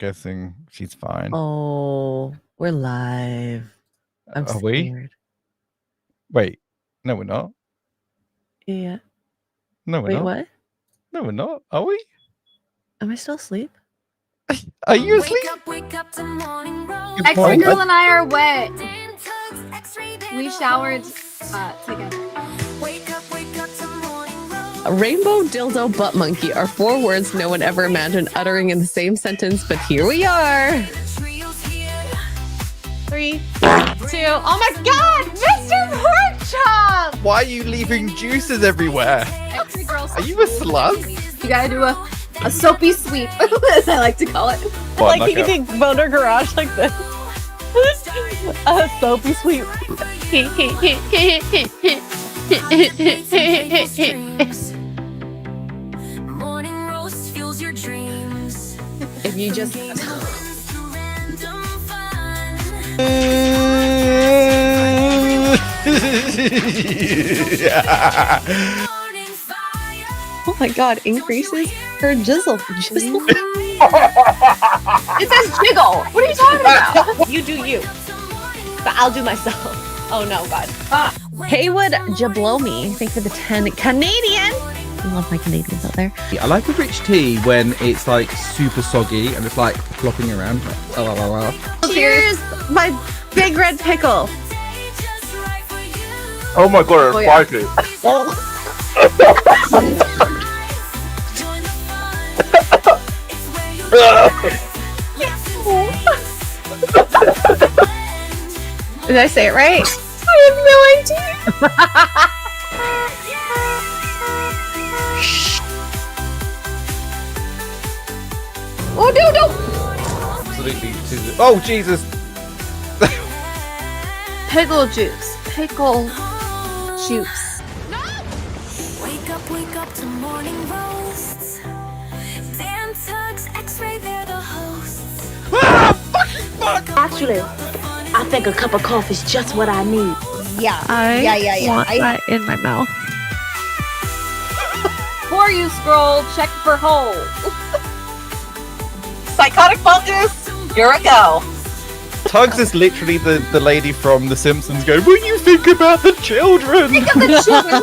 guessing she's fine. Oh, we're live. I'm Are scared. we? Wait, no, we're not. Yeah. No, we're Wait, not. what? No, we're not. Are we? Am I still asleep? Are you asleep? Wake up to morning roll. Good Xray morning. Girl and I are wet. We showered together. Wake up to morning roll. A rainbow, dildo, butt monkey are 4 words no one ever imagined uttering in the same sentence, but here we are. 3, 2. Oh my God, Mr. Porkchop! Why are you leaving juices everywhere? Xray Girl. Are you a slug? You gotta do a soapy sweep, as I like to call it. What, Like you can Boner Garage like this. A soapy sweep. Morning roast fuels your dreams. If you just oh my God, increases her jizzle. It says jiggle. What are you talking about? You do you, but I'll do myself. Oh no, God. Haywood Jablomi, thanks for the 10 Canadian. I love my Canadians out there. I like a rich tea when it's like super soggy and it's like flopping around. Cheers, my big red pickle. Oh my God, it's spicy. Did I say it right? I have no idea. Oh no! Absolutely. Oh Jesus! Pickle juice. Pickle juice. Wake up to morning roasts. Dan, Tuggs, Xray, they're the hosts. Actually, I think a cup of coffee is just what I need. Yeah. I want that in my mouth. Before you scroll, check for holes. Psychotic focus. You're a go. Tuggs is literally the lady from The Simpsons going, "Will you think about the children?" Think of the children.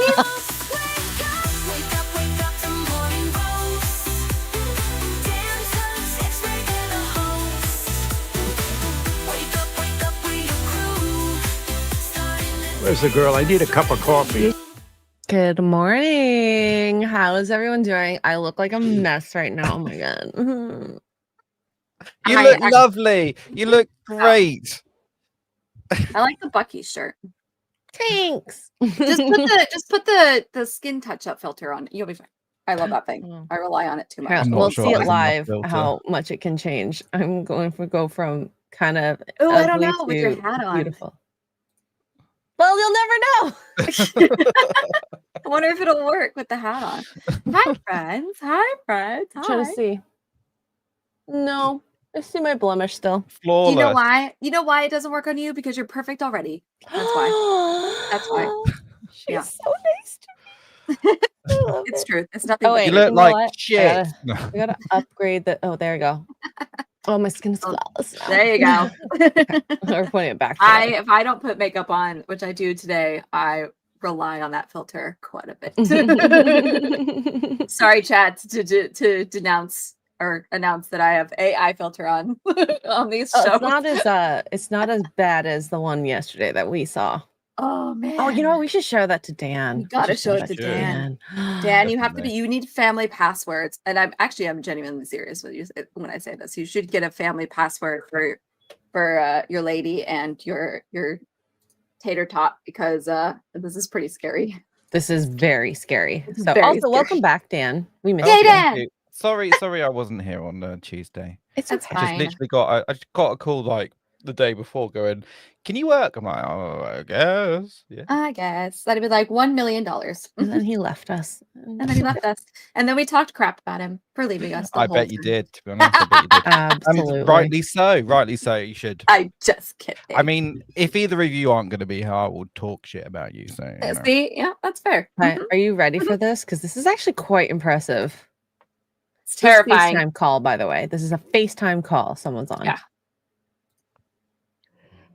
Where's the girl? I need a cup of coffee. Good morning. How is everyone doing? I look like a mess right now. Oh my God. You look lovely. You look great. I like the Bucky shirt. Thanks. Just put the skin touch up filter on. You'll be fine. I love that thing. I rely on it too much. Yeah, I'm not we'll sure see I it can live filter. how much it can change. I'm going to go from kind of Oh, I don't ugly know, with your to hat on. beautiful. Well, you'll never know. I wonder if it'll work with the hat on. Hi, friends. Hi, friends. Hi. Trying to see. No, I see my blemish still. Do Flawless. you know why? You know why it doesn't work on you? Because you're perfect already. That's why. That's why. She's Yeah. so nice to me. I love It's it. true. It's nothing. Oh, but wait. You you. look know like what? shit. I gotta upgrade the. Oh, there we go. Oh, my skin is flawless now. There you go. We're putting it back. If I don't put makeup on, which I do today, I rely on that filter quite a bit. Sorry, chat, to denounce or announce that I have AI filter on on these shows. It's not as bad as the one yesterday that we saw. Oh man. Oh, you know what? We should show that to Dan. You gotta We should show it that to Dan. Dan. Dan, you have to be. You need family passwords, and I'm genuinely serious with you when I say this. You should get a family password for your lady and your tater tot because this is pretty scary. This is very scary. This is So very also scary. welcome back, Dan. We missed Yay, you. Dan! Sorry, I wasn't here on Tuesday. It's That's okay. I just fine. literally I just got a call like the day before going, "Can you work?" I'm like, "Oh, I guess." Yeah. I guess that'd be like $1 million. And then he left us. And then he left us. And then we talked crap about him for leaving us. The I whole bet you time. did, to be honest. I bet you did. Absolutely. And rightly so. Rightly so. You should. I just kidding. I mean, if either of you aren't going to be here, I will talk shit about you. So, you know. See, yeah, that's fair. Hi, are you ready for this? Because this is actually quite impressive. It's terrifying. FaceTime call, by the way. This is a FaceTime call someone's on. Yeah.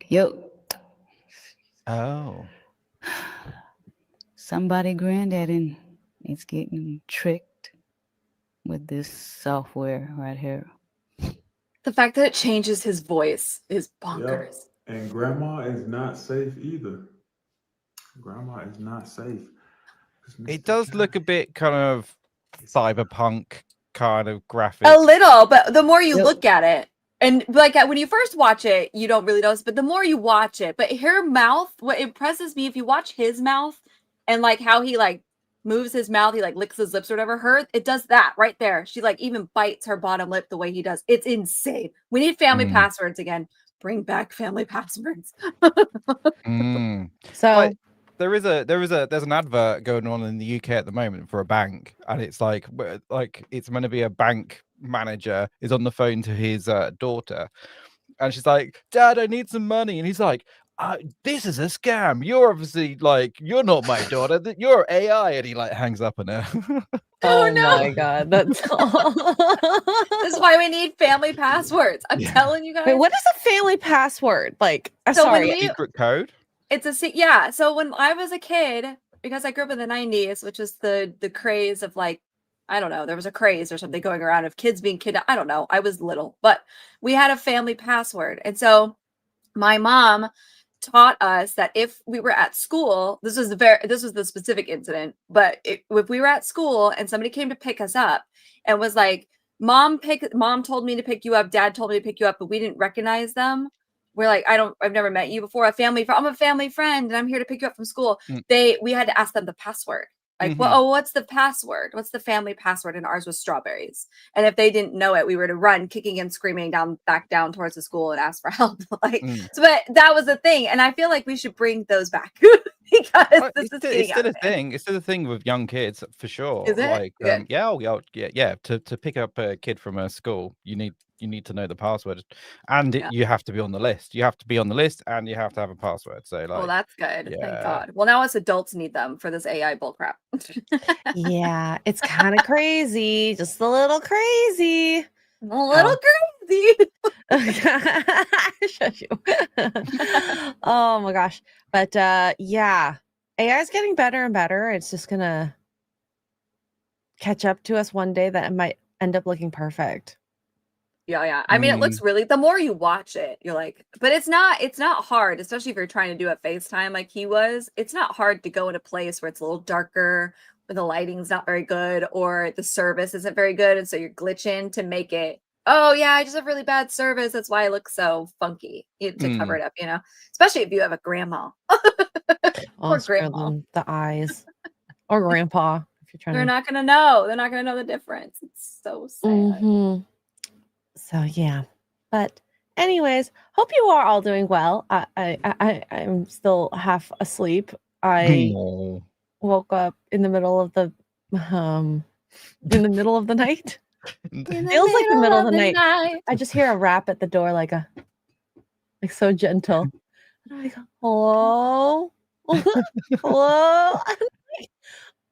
Yo, Oh. somebody granddaddy is getting tricked with this software right here. The fact that it changes his voice is bonkers. Yep. And grandma is not safe either. Grandma is not safe. It does look a bit kind of cyberpunk kind of graphic. A little, but the more you Yep. look at it, and like when you first watch it, you don't really notice, but the more you watch it, but her mouth, what impresses me, if you watch his mouth and like how he like moves his mouth, he like licks his lips or whatever, it does that right there. She like even bites her bottom lip the way he does. It's insane. We need family passwords again. Bring back family passwords. So Like, there's an advert going on in the UK at the moment for a bank, and it's like it's meant to be a bank manager is on the phone to his daughter, and she's like, "Dad, I need some money," and he's like, "This is a scam. You're obviously like you're not my daughter. You're AI," and he like hangs up on her. oh no. my god, that's This is why we need family passwords. I'm telling you guys. Wait, what is a family password? Like, So when sorry. we- Secret code. Yeah. So when I was a kid, because I grew up in the 90s, which is the craze of like, I don't know, there was a craze or something going around of kids being kidnapped. I don't know. I was little, but we had a family password. And so my mom taught us that if we were at school, this was the specific incident, but if we were at school and somebody came to pick us up and was like, mom told me to pick you up, dad told me to pick you up, but we didn't recognize them. We're like, I've never met you before. I'm a family friend and I'm here to pick you up from school. We had to ask them the password. Like, what's the password? What's the family password? And ours was strawberries. And if they didn't know it, we were to run kicking and screaming back down towards the school and ask for help. But that was the thing. And I feel like we should bring those back because it's still a thing. It's still a thing with young kids for sure. Is it? Like, Good. yeah. To pick up a kid from a school, you need to know the password, and you have to be on the list. You have to be on the list, and you have to have a password. So, like, well, that's good. yeah. Thank God. Well, now us adults need them for this AI bullcrap. Yeah, it's kind of crazy, just a little crazy. A little crazy. Shut you. Oh my gosh. But yeah, AI is getting better and better. It's just gonna catch up to us one day that it might end up looking perfect. Yeah. I mean, it looks really, the more you watch it, you're like, but it's not hard, especially if you're trying to do a FaceTime like he was. It's not hard to go in a place where it's a little darker, where the lighting's not very good, or the service isn't very good. And so you're glitching to make it, oh yeah, I just have really bad service. That's why I look so funky to cover it up, especially if you have a grandma. Or grandma. The eyes. Or grandpa. If you're trying They're not going to know. They're not going to know the difference. It's so sad. So yeah, but anyways, hope you are all doing well. I'm still half asleep. I woke up in the middle of the night. Feels like the middle of the night. I just hear a rap at the door, like so gentle. And I'm like, hello, hello.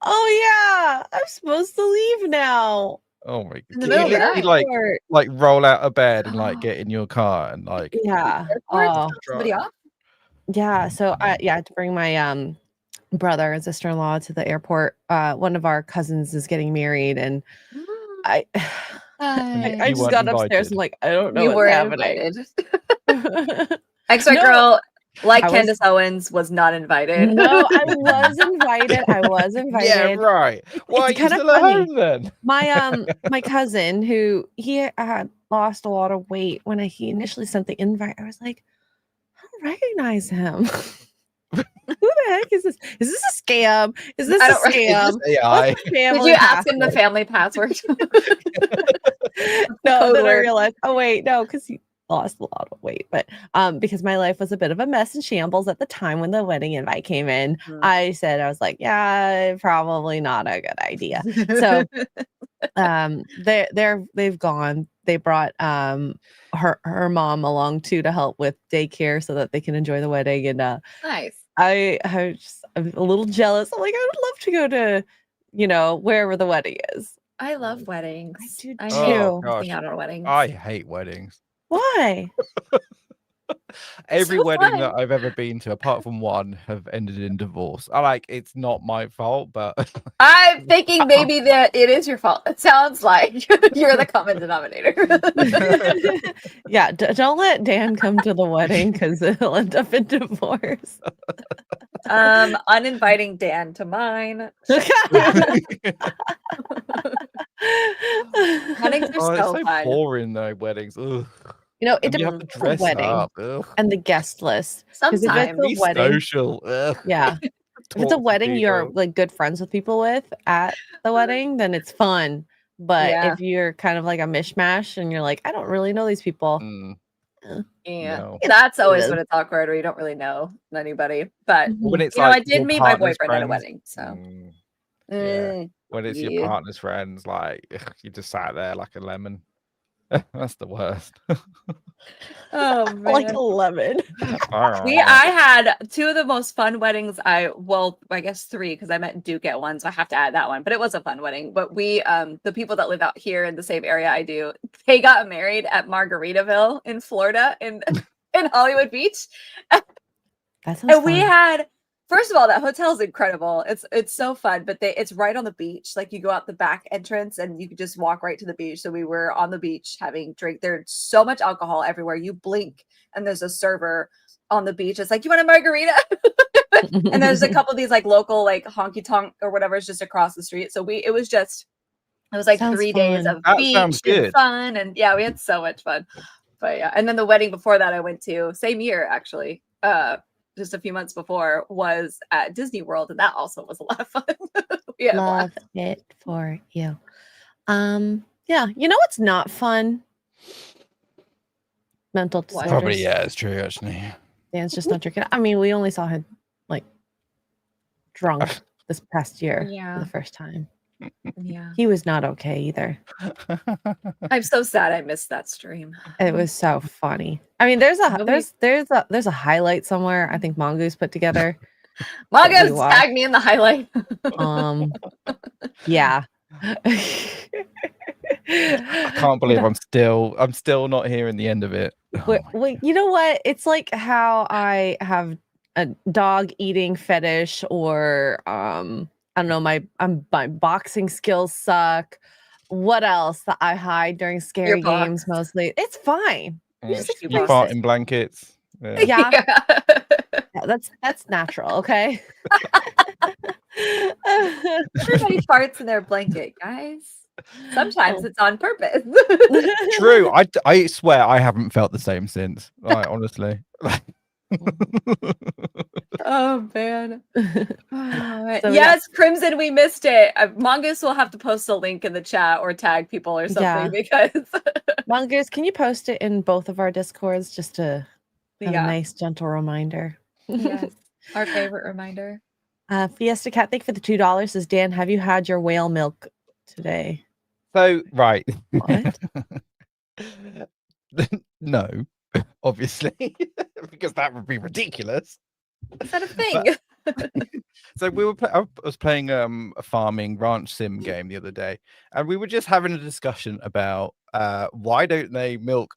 Oh yeah, I'm supposed to leave now. Oh my In the god! middle of the You like roll out of bed and like get in your car and like Somebody off? Yeah. So I had to bring my brother and sister-in-law to the airport. One of our cousins is getting married, and I just got upstairs and like I don't know You what's were happening. Xray Girl, like Candace Owens, was not invited. No, I was invited. Yeah, right. Why are you still at home then? My cousin, who he had lost a lot of weight when he initially sent the invite, I was like, I don't recognize him. Who the heck is this? Is this a scam? Is this a scam? Is this AI? Did you ask him the family password? No, then I realized, oh wait, no, because he lost a lot of weight, but because my life was a bit of a mess and shambles at the time when the wedding invite came in, I was like, yeah, probably not a good idea. So they've gone. They brought her mom along too to help with daycare so that they can enjoy the wedding. And nice. I'm a little jealous. I'm like, I would love to go to, wherever the wedding is. I love weddings. I do I too. hate Oh missing gosh, out on weddings. I hate weddings. Why? Every So wedding fun. that I've ever been to, apart from one, have ended in divorce. I like it's not my fault, but I'm thinking maybe that it is your fault. It sounds like you're the common denominator. Yeah, don't let Dan come to the wedding because it'll end up in divorce. Uninviting Dan to mine. Weddings are oh, it's so so fun. boring though. Weddings, ugh. You know, it And you have to depends on the dress wedding up. Ugh. and the guest list. Because if it's Sometimes. a Be wedding, social. Ugh. yeah. If it's a Talk to wedding you're people. like good friends with people with at the wedding, then it's fun. But Yeah. if you're kind of like a mishmash and you're like, I don't really know these people. Mm, Yeah. no. That's always is. when it's awkward or you don't really know anybody. But When it's you know, like I did your meet my partner's boyfriend at a friends. wedding. So Mm, yeah. When it's your yeah. partner's friends, like ugh, you just sat there like a lemon. That's the worst. Oh Like man. 11. I had two of the most fun weddings. I guess three because I met Duke at one, so I have to add that one. But it was a fun wedding. But we, the people that live out here in the same area I do, they got married at Margaritaville in Florida in Hollywood Beach. That sounds And we fun. had, first of all, that hotel is incredible. It's so fun, but it's right on the beach. Like you go out the back entrance and you could just walk right to the beach. So we were on the beach having drink. There's so much alcohol everywhere. You blink and there's a server on the beach. It's like, you want a margarita? And there's a couple of these like local like honky tonk or whatever is just across the street. So it was like Sounds 3 days fun. of That beach sounds and good. fun. And yeah, we had so much fun. But yeah, and then the wedding before that I went to, same year actually, just a few months before, was at Disney World, and that also was a lot of fun. We had a Love blast. it for you. Yeah, you know what's not fun? Mental What? disorders. Probably, yeah, it's true actually. Dan's just not drinking. I mean, we only saw him like drunk this past year Yeah. for the first time. Yeah. He was not okay either. I'm so sad I missed that stream. It was so funny. I mean, there's Nobody- a highlight somewhere. I think Mongoose put together. Mongoose watched. tagged me in the highlight. Yeah. I can't believe I'm still not hearing the end of it. Oh Wait, you know what? It's like how I have a dog eating fetish, or I don't know, my boxing skills suck. What else that I hide during scary box. games mostly? It's fine. You just you express fart it. in blankets. Yeah. Yeah. Yeah, that's natural, okay? Everybody farts in their blanket, guys. Sometimes it's on purpose. True. I swear I haven't felt the same since. Like, honestly. Oh man. Oh, So, yes, Crimson, we missed it. Mongoose will have to post a link in the chat or tag people or something Yeah. because Mongoose, can you post it in both of our Discords just to have a nice gentle reminder? Yes. Our favorite reminder. Fiesta Cat, thank you for the $2. Says, Dan, have you had your whale milk today? So right. What? No, obviously, because that would be ridiculous. Is that a thing? So I was playing a farming ranch sim game the other day, and we were just having a discussion about why don't they milk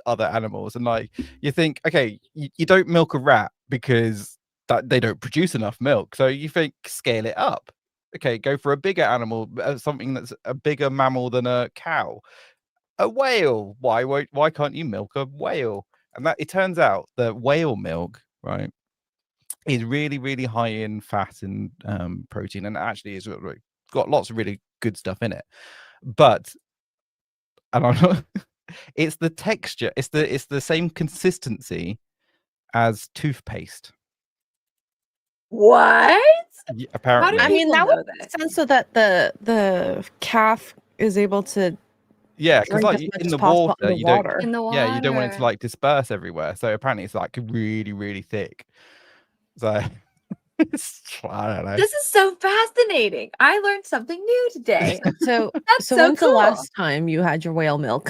other animals? And like, you think, okay, you don't milk a rat because that they don't produce enough milk, so you think scale it up. Okay, go for a bigger animal, something that's a bigger mammal than a cow. A whale. Why can't you milk a whale? And that it turns out that whale milk, right, is really, really high in fat and protein, and actually is got lots of really good stuff in it. But and I'm not, it's the texture. It's the same consistency as toothpaste. What? Yeah, apparently. I mean, that People would know make this. sense so that the calf is able to Yeah, because drink like as much in as the possible water, in the you water. In the water. yeah, you don't want it to like disperse everywhere. So apparently it's like really, really thick. So I don't know. This is so fascinating. I learned something new today. So That's so when's the cool. last time you had your whale milk?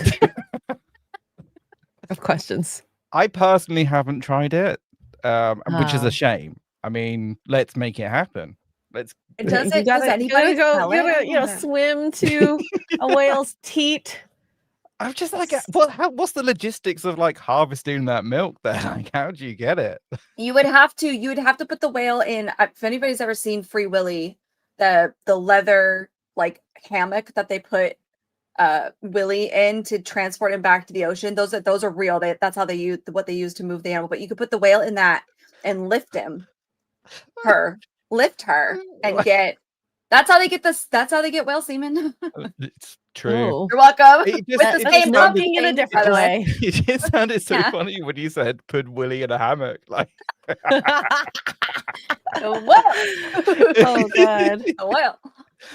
Of questions. I personally haven't tried it, which is Oh. a shame. I mean, let's make it happen. Let's Does You gotta anybody go, smell you gotta, it? swim to a whale's teat. I'm just like, what's the logistics of like harvesting that milk there? Like, how do you get it? You would have to put the whale in. If anybody's ever seen Free Willy, the leather like hammock that they put Willy in to transport him back to the ocean. Those are real. That's how they use what they use to move the animal. But you could put the whale in that and lift her and get. That's how they get this. That's how they get whale semen. It's true. Oh. You're welcome. It just- With the it same just pumpy looking in a thing, different by the way. It just sounded so Yeah. funny when you said put Willy in a hammock. Like, A whale. Oh god. A whale.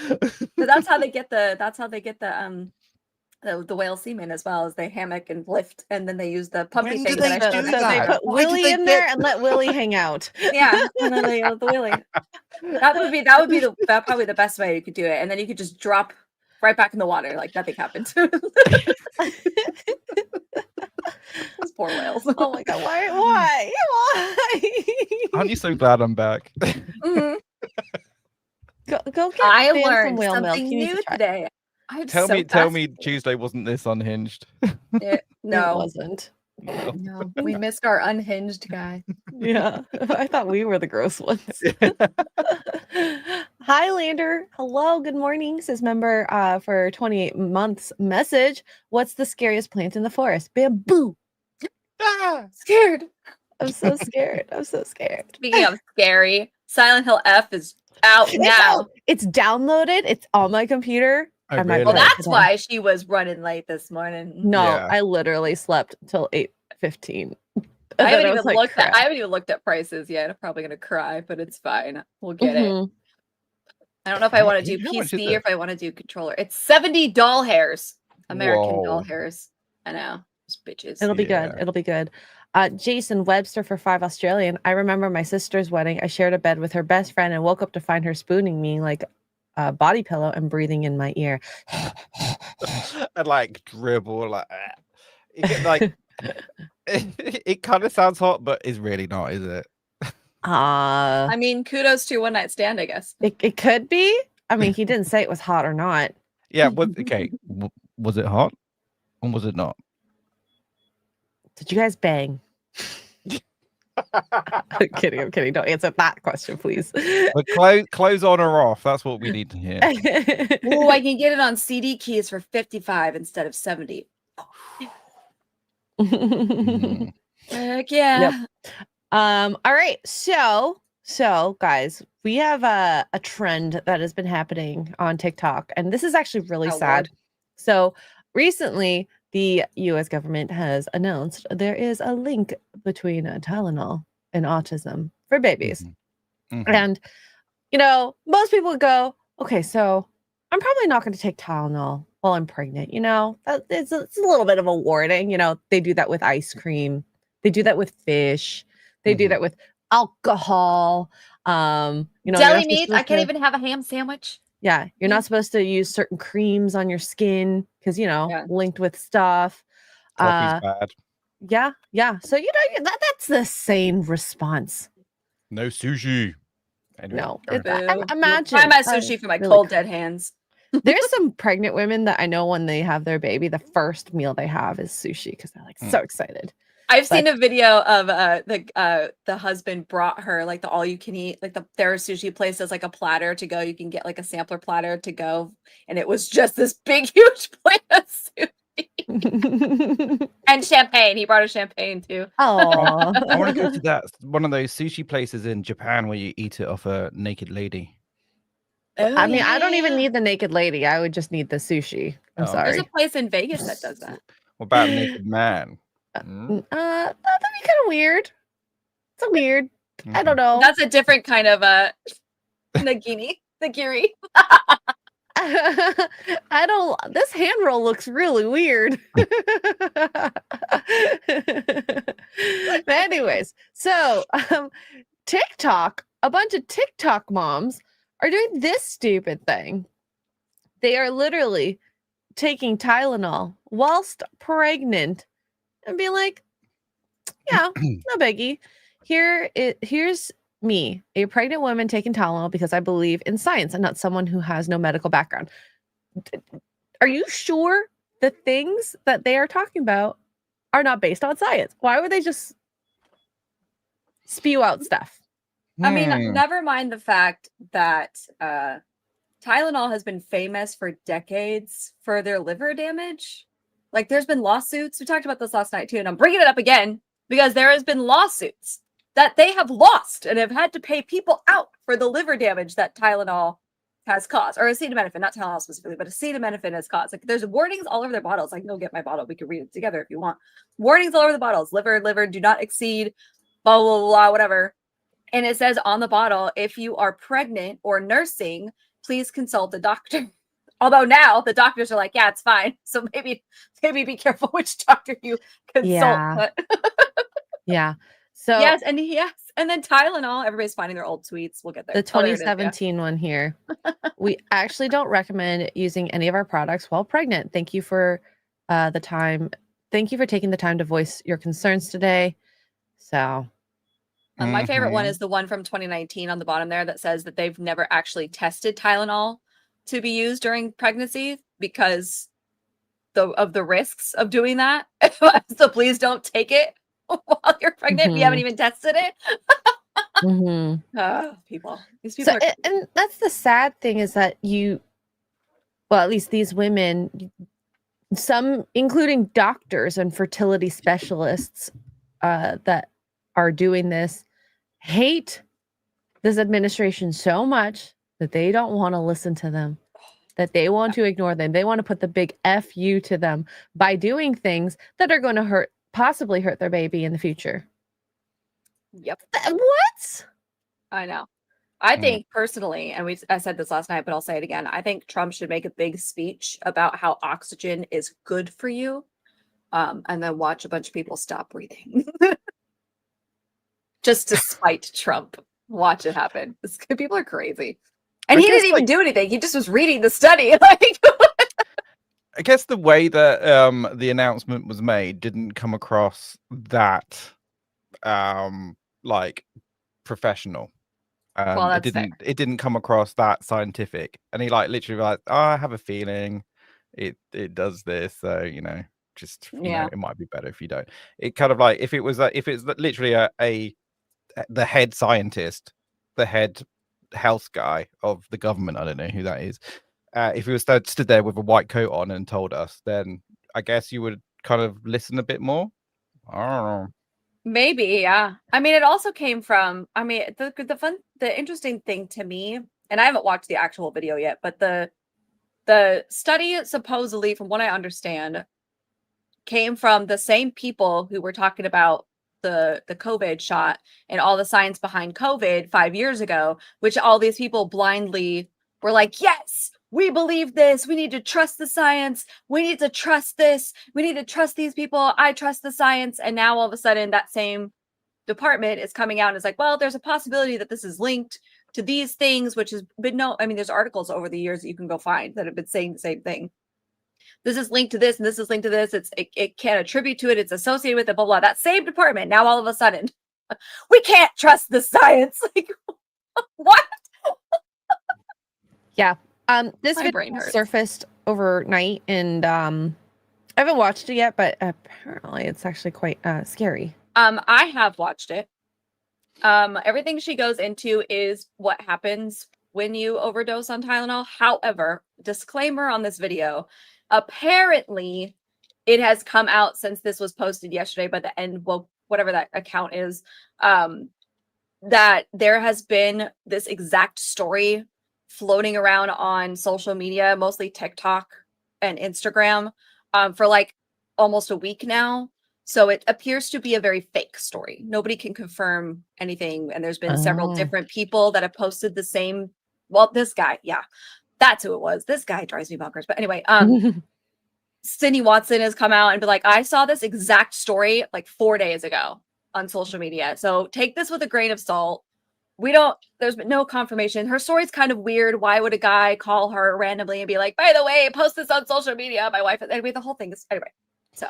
So that's how they get the whale semen as well as they hammock and lift, and then they use the pumpy When thing do that they I do showed. So they that? put Why do Willy they in there get- and let Willy hang out. Yeah, and then they the Willy. That would be probably the best way you could do it, and then you could just drop right back in the water like nothing happened. Those poor whales. Oh my god, why? aren't you so glad I'm back? Mhm. Go get I Finn some learned whale milk. something You need to new try it. today. I'm tell so me fascinated. Tuesday wasn't this unhinged. It No, wasn't. no, we missed our unhinged guy. Yeah. I thought we were the gross ones. Highlander, hello, good morning, says member for 28 months message. What's the scariest plant in the forest? Bamboo. Scared. I'm so scared. I'm so scared. Speaking of scary, Silent Hill F is out It's now. out. It's downloaded. It's on my computer. Oh, I'm not really? Well, gonna that's today. why she was running late this morning. No, Yeah. I literally slept till 8:15. I haven't even looked at prices yet. I'm probably gonna cry, but it's fine. We'll get it. Mhm. I don't know if I want to do How much is PC or it? if I want to do controller. It's 70 doll hairs. American doll Whoa. hairs. I know. Those bitches. It'll be good. Yeah. It'll be good. Jason Webster for 5 Australian. I remember my sister's wedding. I shared a bed with her best friend and woke up to find her spooning me like a body pillow and breathing in my ear. And like dribble like that. You get, like it kind of sounds hot, but it's really not, is it? Uh I mean, kudos to one night stand, I guess. it could be. I mean, he didn't say it was hot or not. Yeah. Okay. Was it hot, or was it not? Did you guys bang? I'm kidding. Don't answer that question, please. But clothes on or off? That's what we need to hear. Oh, I can get it on CD keys for 55 instead of 70. Mm. Heck yeah. Yep. All right. So guys, we have a trend that has been happening on TikTok, and this is actually really Oh, sad. Lord. So recently, the U.S. government has announced there is a link between Tylenol and autism for babies. Mhm. And, most people would go, okay, so I'm probably not going to take Tylenol while I'm pregnant. It's a little bit of a warning. They do that with ice cream. They do that with fish. They do Mhm. that with alcohol. You're not Deli supposed meats. I can't to- even have a ham sandwich. Yeah, you're not supposed to use certain creams on your skin because, Yeah. linked with stuff. Coffee's bad. Yeah. So, that's the sane response. No sushi. Anyway, No, go ahead. imagine. Try my sushi for my really cold dead hands. There's some pregnant women that I know when they have their baby, the first meal they have is sushi because they're like so excited. I've seen a video of the husband brought her like the all you can eat, like their sushi place does like a platter to go. You can get like a sampler platter to go, and it was just this big huge plate of sushi and champagne. He brought a champagne too. Oh, I want to go to that one of those sushi places in Japan where you eat it off a naked lady. I mean, I don't even need the naked lady. I would just need the sushi. I'm Oh. sorry. There's a place in Vegas that does that. What about a naked man? Mm? That'd be kind of weird. It's weird. I don't know. That's a different kind of nagini. I don't. This hand roll looks really weird. But anyways, so TikTok, a bunch of TikTok moms are doing this stupid thing. They are literally taking Tylenol whilst pregnant and being like, yeah, no biggie. Here's me, a pregnant woman, taking Tylenol because I believe in science and not someone who has no medical background. Are you sure the things that they are talking about are not based on science? Why would they just spew out stuff? I mean, never mind the fact that Tylenol has been famous for decades for their liver damage. Like, there's been lawsuits. We talked about this last night too, and I'm bringing it up again because there has been lawsuits that they have lost and have had to pay people out for the liver damage that Tylenol has caused, or acetaminophen, not Tylenol specifically, but acetaminophen has caused. Like, there's warnings all over their bottles. I can go get my bottle. We can read it together if you want. Warnings all over the bottles. Liver, do not exceed, blah, blah, blah, blah, whatever. And it says on the bottle, if you are pregnant or nursing, please consult a doctor. Although now the doctors are like, yeah, it's fine. So maybe be careful which doctor you consult. Yeah. Yeah. So yes. And then Tylenol, everybody's finding their old tweets. We'll get there. The 2017 one here. We actually don't recommend using any of our products while pregnant. Thank you for the time. Thank you for taking the time to voice your concerns today. So my favorite one is the one from 2019 on the bottom there that says that they've never actually tested Tylenol to be used during pregnancy because of the risks of doing that. So please don't take it while you're pregnant. You haven't even tested it. People. These people so, and that's the sad thing is that at least these women, some including doctors and fertility specialists that are doing this, hate this administration so much that they don't want to listen to them, that they want to ignore them. They want to put the big F you to them by doing things that are going to possibly hurt their baby in the future. Yep. What? I know. I think personally, and I said this last night, but I'll say it again. I think Trump should make a big speech about how oxygen is good for you, and then watch a bunch of people stop breathing. Just to spite Trump. Watch it happen. People are crazy. And he didn't even do anything. He just was reading the study. I guess the way that the announcement was made didn't come across that like professional. Well, that's it didn't come across that scientific. And he like literally like, oh, I have a feeling it does this, so just you know, it might be better if you don't. It kind of like if it's literally the head scientist, the head health guy of the government, I don't know who that is. If he was stood there with a white coat on and told us, then I guess you would kind of listen a bit more. I don't know. Maybe, yeah. I mean, it also came from, the interesting thing to me, and I haven't watched the actual video yet, but the study supposedly, from what I understand, came from the same people who were talking about the COVID shot and all the science behind COVID 5 years ago, which all these people blindly were like, yes, we believe this. We need to trust the science. We need to trust this. We need to trust these people. I trust the science. And now all of a sudden that same department is coming out and is like, well, there's a possibility that this is linked to these things, which has been there's articles over the years that you can go find that have been saying the same thing. This is linked to this, and this is linked to this. It can't attribute to it. It's associated with it, blah, blah. That same department, now all of a sudden, we can't trust the science. Like, what? Yeah. This video surfaced overnight, and I haven't watched it yet, but apparently it's actually quite scary. I have watched it. Everything she goes into is what happens when you overdose on Tylenol. However, disclaimer on this video, apparently it has come out since this was posted yesterday by the end, well, whatever that account is, that there has been this exact story floating around on social media, mostly TikTok and Instagram, for like almost a week now. So it appears to be a very fake story. Nobody can confirm anything. And there's been several different people that have posted the same. Well, this guy, yeah, that's who it was. This guy drives me bonkers. But anyway, Cindy Watson has come out and been like, I saw this exact story like 4 days ago on social media. So take this with a grain of salt. There's been no confirmation. Her story's kind of weird. Why would a guy call her randomly and be like, by the way, post this on social media? My wife, anyway, the whole thing is, anyway. So,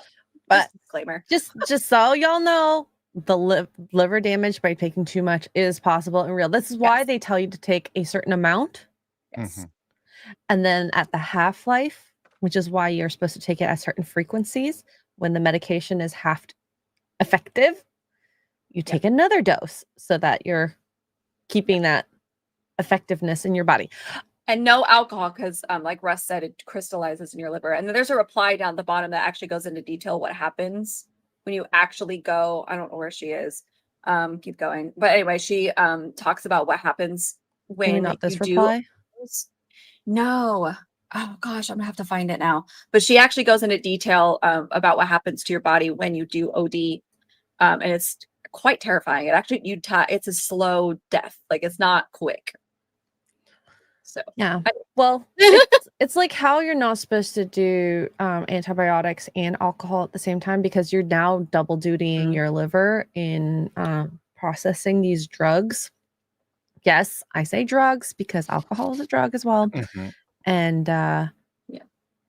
but disclaimer. Just so y'all know, the liver damage by taking too much is possible and real. This is why they tell you to take a certain amount. Yes. And then at the half-life, which is why you're supposed to take it at certain frequencies, when the medication is half effective, you take another dose so that you're keeping that effectiveness in your body. And no alcohol, because like Russ said, it crystallizes in your liver. And then there's a reply down the bottom that actually goes into detail what happens when you actually go. I don't know where she is. Keep going. But anyway, she talks about what happens when Maybe not this you reply. do. No. Oh gosh, I'm gonna have to find it now. But she actually goes into detail about what happens to your body when you do OD. And it's quite terrifying. It actually it's a slow death. Like it's not quick. So yeah. Well, it's like how you're not supposed to do antibiotics and alcohol at the same time because you're now double dutying your liver in processing these drugs. Yes, I say drugs because alcohol is a drug as well. And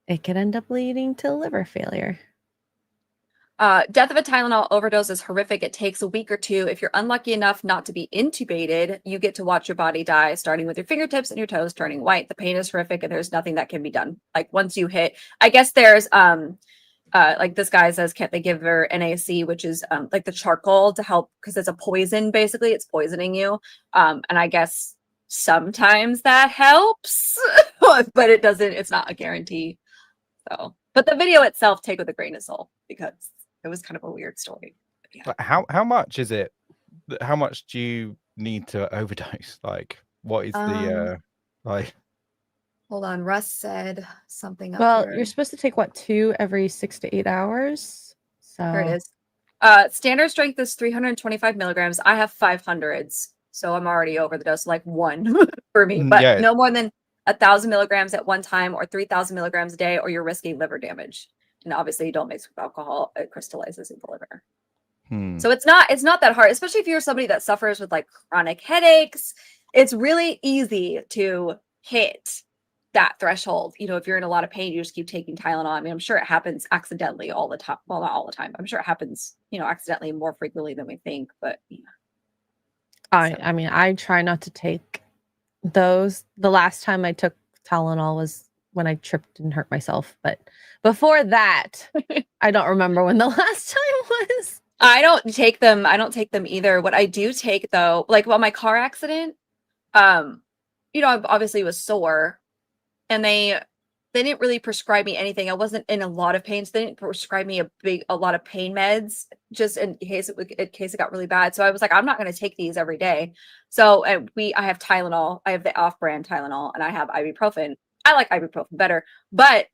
it can end up leading to liver failure. Death of a Tylenol overdose is horrific. It takes a week or two. If you're unlucky enough not to be intubated, you get to watch your body die, starting with your fingertips and your toes turning white. The pain is horrific, and there's nothing that can be done. Like once you hit, I guess there's like this guy says, can't they give her NaC, which is like the charcoal to help because it's a poison. Basically, it's poisoning you. And I guess sometimes that helps, but it doesn't. It's not a guarantee. So, but the video itself, take with a grain of salt because it was kind of a weird story. But how much is it? How much do you need to overdose? Like, what is the like? Hold on, Russ said something up Well, here. you're supposed to take 2 every 6 to 8 hours. So There it is. Standard strength is 325 milligrams. I have 500s, so I'm already over the dose, like 1 for me. But no more than 1,000 milligrams at one time, or 3,000 milligrams a day, or you're risking liver damage. And obviously, you don't mix with alcohol; it crystallizes in the liver. So it's not that hard, especially if you're somebody that suffers with like chronic headaches. It's really easy to hit that threshold. You know, if you're in a lot of pain, you just keep taking Tylenol. I mean, I'm sure it happens accidentally all the time. Well, not all the time. I'm sure it happens, accidentally more frequently than we think. But I mean, I try not to take those. The last time I took Tylenol was when I tripped and hurt myself. But before that, I don't remember when the last time was. I don't take them. I don't take them either. What I do take though, like my car accident, I obviously was sore, and they didn't really prescribe me anything. I wasn't in a lot of pain, so they didn't prescribe me a lot of pain meds just in case it got really bad. So I was like, I'm not going to take these every day. So I have Tylenol. I have the off-brand Tylenol, and I have ibuprofen. I like ibuprofen better, but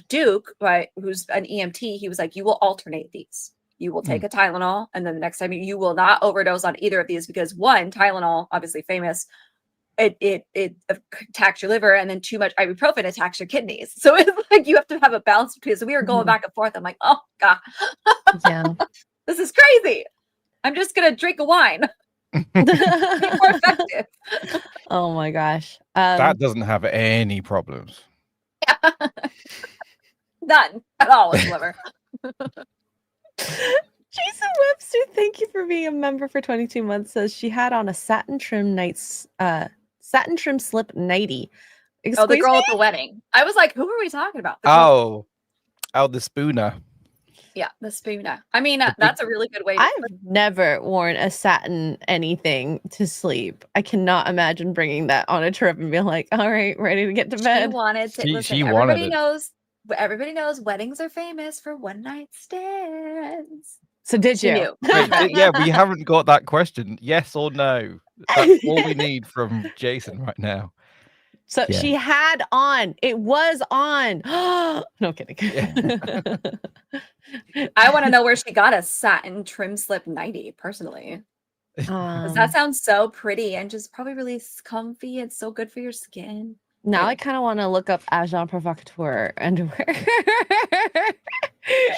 Duke, who's an EMT, he was like, you will alternate these. You will take a Tylenol, and then the next time you will not overdose on either of these because one, Tylenol, obviously famous, it attacks your liver, and then too much ibuprofen attacks your kidneys. So it's like you have to have a balance between. So we were going back and forth. I'm like, oh god, yeah, this is crazy. I'm just gonna drink a wine. Be more effective. Oh my gosh, that doesn't have any problems. Yeah. None at all with liver. Jason Webster, thank you for being a member for 22 months. Says she had on a satin trim slip nightie. Oh, the girl at the wedding. I was like, who are we talking about? The spooner. Yeah, the spooner. I mean, that's a really good way. I've never worn a satin anything to sleep. I cannot imagine bringing that on a trip and being like, all right, ready to get to bed. She wanted to. Listen, everybody knows weddings are famous for one night stands. So did you? Wait, yeah, we haven't got that question. Yes or no? That's all we need from Jason right now. So she had on. It was on. No kidding. Yeah. I want to know where she got a satin trim slip nightie personally. That sounds so pretty and just probably really comfy and so good for your skin. Now I kind of want to look up agent provocateur underwear.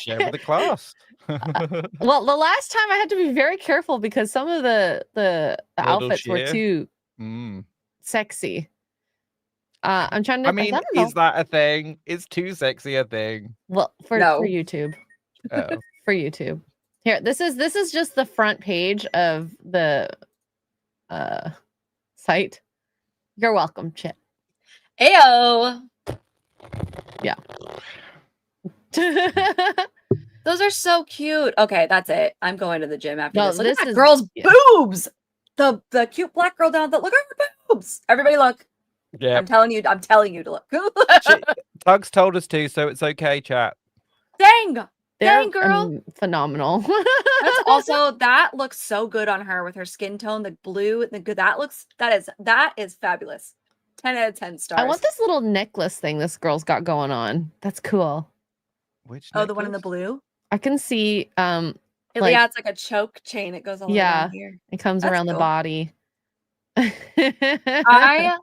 Share with the class. Well, the last time I had to be very careful because some of the outfits were too sexy. I'm trying to. I mean, is that a thing? Is too sexy a thing? Well, for YouTube. Oh. For YouTube. Here, this is just the front page of the site. You're welcome, Chip. Ayo. Yeah. Those are so cute. Okay, that's it. I'm going to the gym after No, this. Look this at that is- girl's yeah. boobs. The cute black girl down. Look at her boobs. Everybody, look. Yeah. I'm telling you to look. Tuggs told us to, so it's okay, chat. Dang. They're Dang, girl. phenomenal. That's also that looks so good on her with her skin tone, the blue, the good. That is fabulous. 10 out of 10 stars. I want this little necklace thing this girl's got going on. That's cool. Which? Oh, the one in the blue. I can see Yeah, it's like a choke chain. It goes all the way yeah, down here. it comes That's around the cool. body. I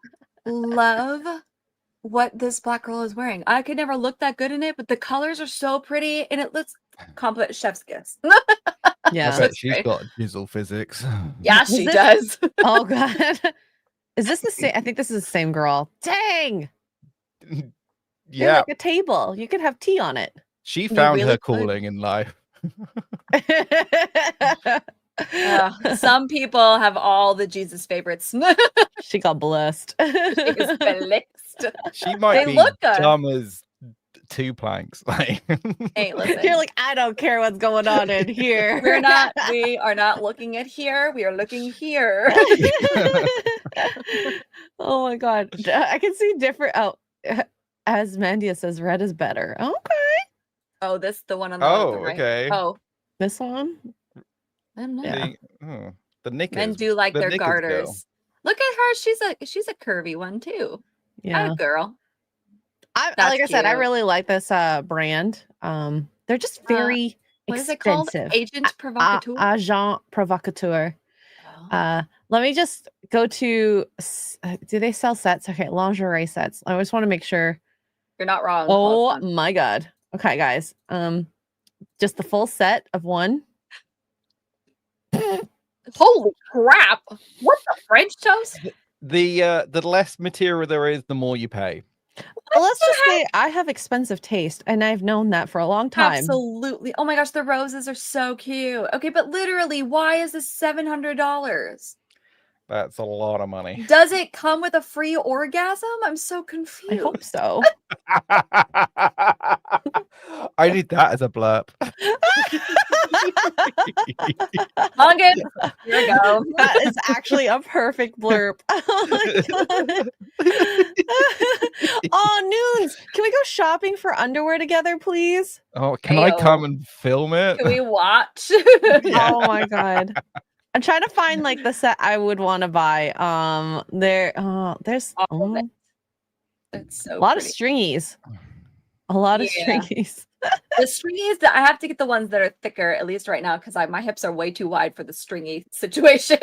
love what this black girl is wearing. I could never look that good in it, but the colors are so pretty and it looks complete chef's kiss. Yeah. I bet she's got jizzle physics. Yeah, she does. Oh god. Is this the same? I think this is the same girl. Dang. You're Yeah, like a table. You could have tea on it. she found really her could. calling in life. Some people have all the Jesus favorites. She got blessed. She's blessed. She might They be look dumb as 2 planks. Like, Hey, listen. You're like, I don't care what's going on in here. We are not looking at here. We are looking here. Oh my god. I can see different. Oh, as Mandia says, red is better. Okay. Oh, the one on the right. okay. Oh, This one? I don't know. Yeah. The knickers. Men do like the their knickers garters. girl. Look at her. She's a curvy one too. Yeah. Yeah, girl. Like That's I said, I cute. really like this brand. They're just very What is it called? expensive. Agent Provocateur. Agent Provocateur. Let me just go to. Do they sell sets? Okay, lingerie sets. I just want to make sure. You're not wrong. Oh Hold on. my god. Okay, guys. Just the full set of one. Holy crap! What the French toast? The less material there is, the more you pay. Well, let's just say I have expensive taste, and I've known that for a long time. Absolutely. Oh my gosh, the roses are so cute. Okay, but literally, why is this $700? That's a lot of money. Does it come with a free orgasm? I'm so confused. I hope so. I need that as a blurb. Mongus, here we go. That is actually a perfect blurb. Oh my god. Oh, Noons. Can we go shopping for underwear together, please? Oh, can I Ayo. come and film it? Can we watch? Yeah. Oh my god. I'm trying to find like the set I would want to buy. There's All of it. It's so a lot pretty. of stringies. A lot of Yeah. stringies. The stringies, I have to get the ones that are thicker, at least right now, because my hips are way too wide for the stringy situation.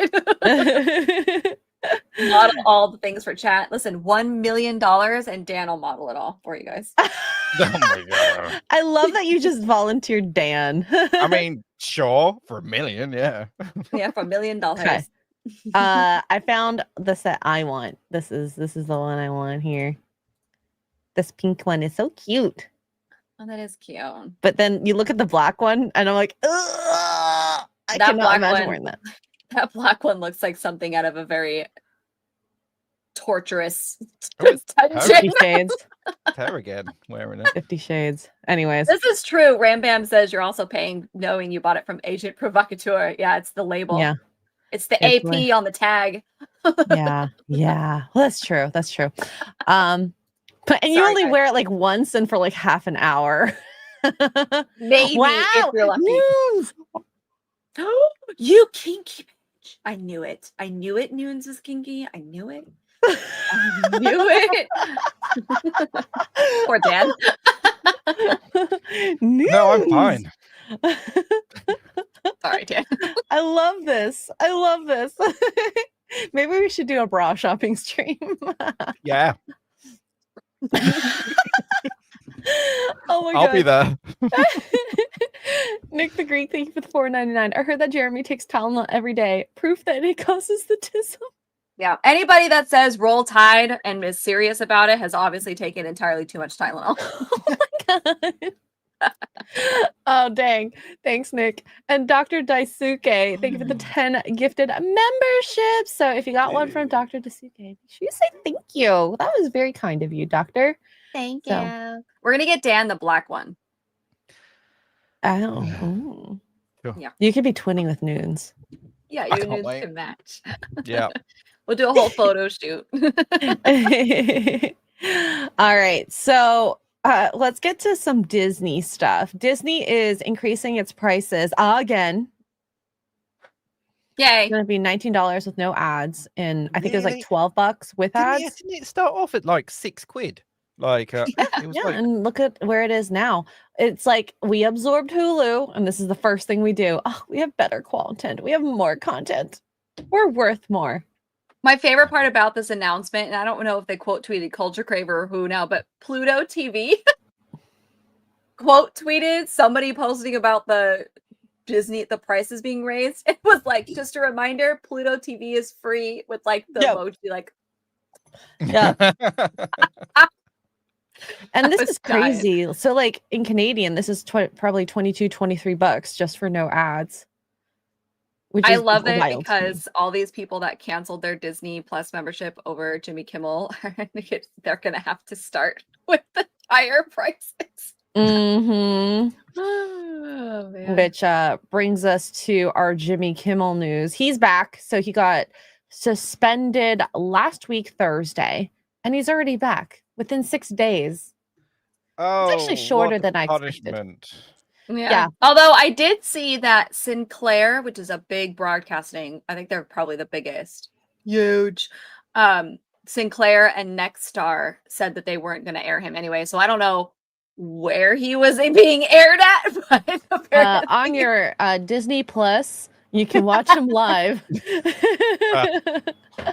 Model all the things for chat. Listen, $1 million and Dan will model it all for you guys. Oh my god. I love that you just volunteered Dan. I mean, sure, for $1 million, yeah. Yeah, for $1 million. Okay. I found the set I want. This is the one I want here. This pink one is so cute. Oh, that is cute. But then you look at the black one, and I'm like, ugh, I That cannot black imagine one- wearing that. That black one looks like something out of a very torturous Oh, it's dungeon. 50 Shades. Her again, wearing it. 50 Shades. Anyways. This is true. Ram Bam says you're also paying knowing you bought it from Agent Provocateur. Yeah, it's the label. Yeah. It's the It's AP like- on the tag. Yeah. Yeah. Well, that's true. That's true. But you Sorry, only guys. wear it like once and for like half an hour. Maybe Wow. if you're lucky. Noons. You kinky bitch. I knew it. I knew it. Noons was kinky. I knew it. I knew it. Poor Dan. No, I'm fine. Sorry, Dan. I love this. I love this. Maybe we should do a bra shopping stream. Yeah, Oh my I'll god. be there. Nick the Greek, thank you for the $4.99. I heard that Jeremy takes Tylenol every day. Proof that it causes the tism. Yeah. Anybody that says roll tide and is serious about it has obviously taken entirely too much Tylenol. Oh my god. Oh, dang. Thanks, Nick. And Dr. Daisuke, thank you for the 10 gifted memberships. So if you got one from Dr. Daisuke, make sure you say thank you. That was very kind of you, Doctor. Thank So- you. We're gonna get Dan the black one. Oh. Ooh. Sure. Yeah. You could be twinning with Noons. Yeah, I you can't need wait. to match. Yeah. We'll do a whole photo shoot. All right. So let's get to some Disney stuff. Disney is increasing its prices again. Yay. It's going to be $19 with no ads. And I think it was like Really? $12 with ads. Didn't it start off at like £6? Like, it was Yeah, like, and look at where it is now. It's like we absorbed Hulu, and this is the first thing we do. Oh, we have better content. We have more content. We're worth more. My favorite part about this announcement, and I don't know if they quote tweeted Culture Craver or who now, but Pluto TV quote tweeted somebody posting about the Disney, the prices being raised. It was like, just a reminder, Pluto TV is free with like the Yep. emoji, like, Yeah. And I this was is dying. crazy. So like in Canadian, this is probably $22-23 just for no ads. Which I is love it wild to me. because all these people that canceled their Disney Plus membership over Jimmy Kimmel, they're going to have to start with the higher prices. Mhm. Oh, man. Which brings us to our Jimmy Kimmel news. He's back. So he got suspended last week, Thursday, and he's already back within 6 days. oh, actually shorter what a than I expected. punishment. Yeah. Although I did see that Sinclair, which is a big broadcasting, I think they're probably the biggest. Huge. Sinclair and Nexstar said that they weren't going to air him anyway. So I don't know where he was being aired at, but apparently On your Disney Plus, you can watch him live.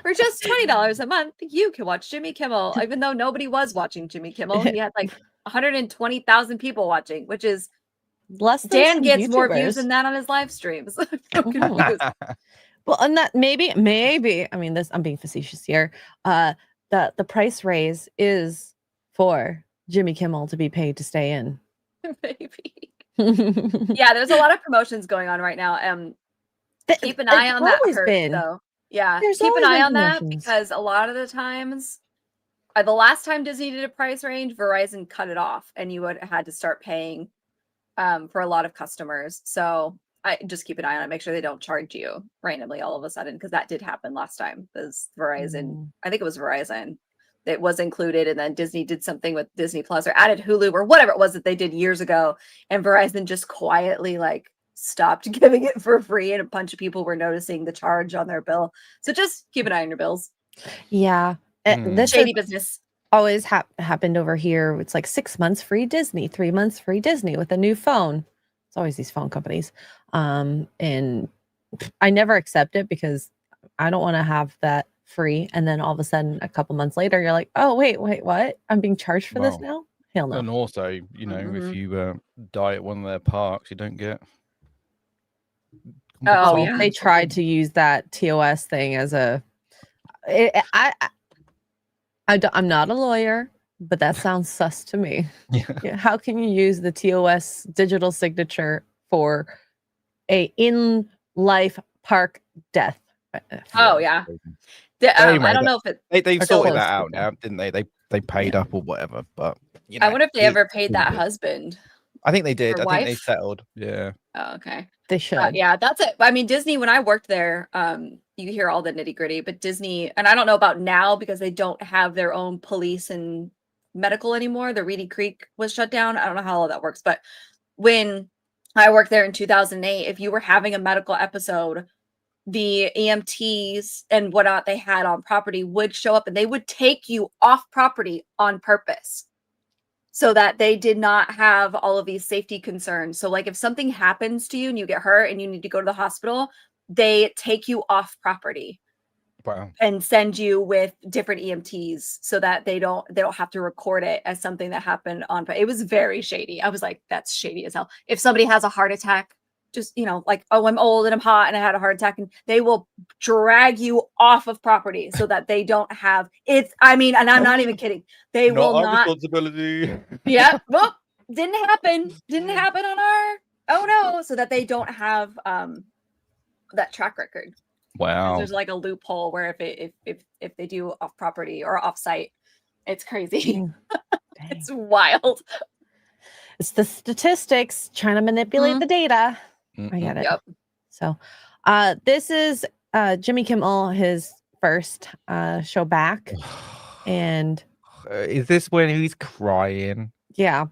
for just $20 a month, you can watch Jimmy Kimmel, even though nobody was watching Jimmy Kimmel. He had like 120,000 people watching, which is Less than Dan some gets more views YouTubers. than that on his live streams. I'm confused. Well, and that maybe, I mean, this I'm being facetious here. The price raise is for Jimmy Kimmel to be paid to stay in. Maybe. Yeah, there's a lot of promotions going on right now. Keep an eye on that hurt, though. Yeah, There's keep an always eye been on that promotions. because a lot of the times, the last time Disney did a price range, Verizon cut it off, and you would had to start paying for a lot of customers. So I just keep an eye on it. Make sure they don't charge you randomly all of a sudden, because that did happen last time. Because Verizon, I think it was Verizon, that was included, and then Disney did something with Disney Plus or added Hulu or whatever it was that they did years ago, and Verizon just quietly like stopped giving it for free, and a bunch of people were noticing the charge on their bill. So just keep an eye on your bills. Yeah, this Shady has business. always happened over here. It's like 6 months free Disney, 3 months free Disney with a new phone. It's always these phone companies, and I never accept it because I don't want to have that free. And then all of a sudden, a couple months later, you're like, oh wait, what? I'm being charged for this Wow. now? Hell no. And also, you know, if you die at one of their parks, you don't get. Oh, Well, yeah. they tried to use that TOS thing as a. I'm not a lawyer, but that sounds sus to me. Yeah. How can you use the TOS digital signature for a in-life park death? Oh yeah. Anyway, I don't know if it. They Or sorted close that to out that. now, didn't they? They paid up or whatever. But you know, I wonder if they ever it's paid all that good. husband. I think they did. or I think they wife? settled. Yeah. Oh, okay. They should. Yeah, that's it. I mean, Disney, when I worked there, you hear all the nitty gritty, but Disney, and I don't know about now because they don't have their own police and medical anymore. The Reedy Creek was shut down. I don't know how all that works, but when I worked there in 2008, if you were having a medical episode, the EMTs and whatnot they had on property would show up and they would take you off property on purpose, so that they did not have all of these safety concerns. So like if something happens to you and you get hurt and you need to go to the hospital, they take you off property Wow. and send you with different EMTs so that they don't have to record it as something that happened on. It was very shady. I was like, that's shady as hell. If somebody has a heart attack, just, you know, like, oh, I'm old and I'm hot and I had a heart attack, and they will drag you off of property so that they don't have it's. I mean, and I'm not even kidding. They will our not. responsibility. Yeah. Well, Didn't happen on our. Oh no! So that they don't have that track record. Wow. There's like a loophole where if they do off property or off site, it's crazy. It's wild. It's the statistics trying to manipulate the data. I get it. Yep. So, this is Jimmy Kimmel, his first show back, and is this when he's crying? yeah.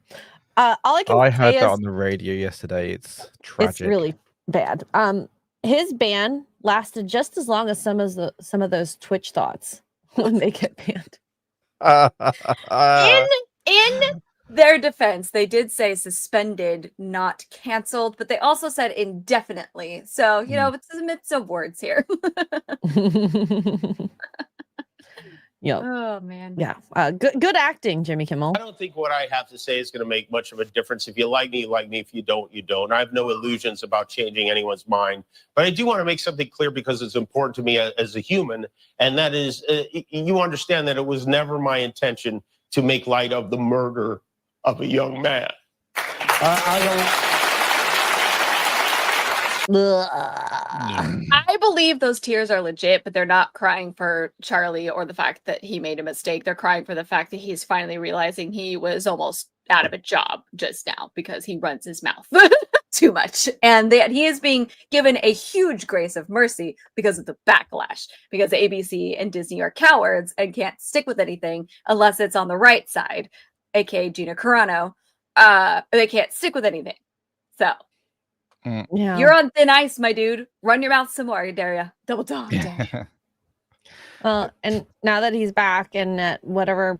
All I can I say heard is that on the radio yesterday. It's tragic. it's really bad. His ban lasted just as long as some of those Twitch thoughts when they get banned. In their defense, they did say suspended, not canceled, but they also said indefinitely. So, it's a mix of words here. Yep. Oh, man. Yeah. Good acting, Jimmy Kimmel. I don't think what I have to say is going to make much of a difference. If you like me, you like me. If you don't, you don't. I have no illusions about changing anyone's mind. But I do want to make something clear because it's important to me as a human. And that is, you understand that it was never my intention to make light of the murder of a young man. I believe those tears are legit, but they're not crying for Charlie or the fact that he made a mistake. They're crying for the fact that he's finally realizing he was almost out of a job just now because he runs his mouth too much. And that he is being given a huge grace of mercy because of the backlash, because ABC and Disney are cowards and can't stick with anything unless it's on the right side, aka Gina Carano. They can't stick with anything. So yeah. you're on thin ice, my dude. Run your mouth some more, I dare ya. Double dog. And now that he's back and at whatever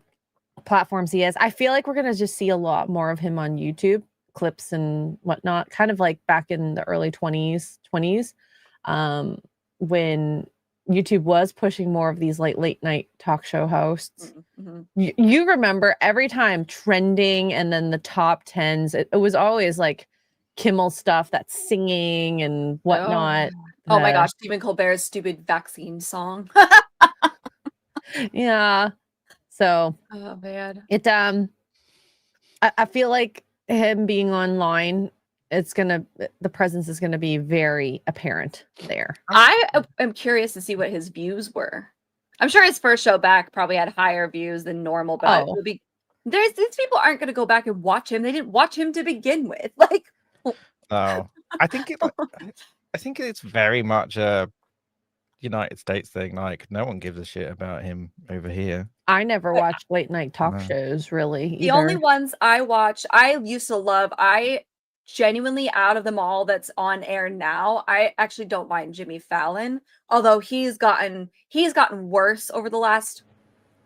platforms he is, I feel like we're gonna just see a lot more of him on YouTube clips and whatnot, kind of like back in the early 20s, when YouTube was pushing more of these like late night talk show hosts. You remember every time trending and then the top 10s, it was always like Kimmel stuff, that's singing and whatnot. Oh my gosh, Stephen Colbert's stupid vaccine song. Yeah. So oh man. It I feel like him being online, the presence is gonna be very apparent there. I am curious to see what his views were. I'm sure his first show back probably had higher views than normal, but these people aren't gonna go back and watch him. They didn't watch him to begin with. Like I think it's very much a United States thing. Like no one gives a shit about him over here. I never watched late night talk shows really. The only ones I watch, I used to love, I genuinely out of them all that's on air now, I actually don't mind Jimmy Fallon, although he's gotten worse over the last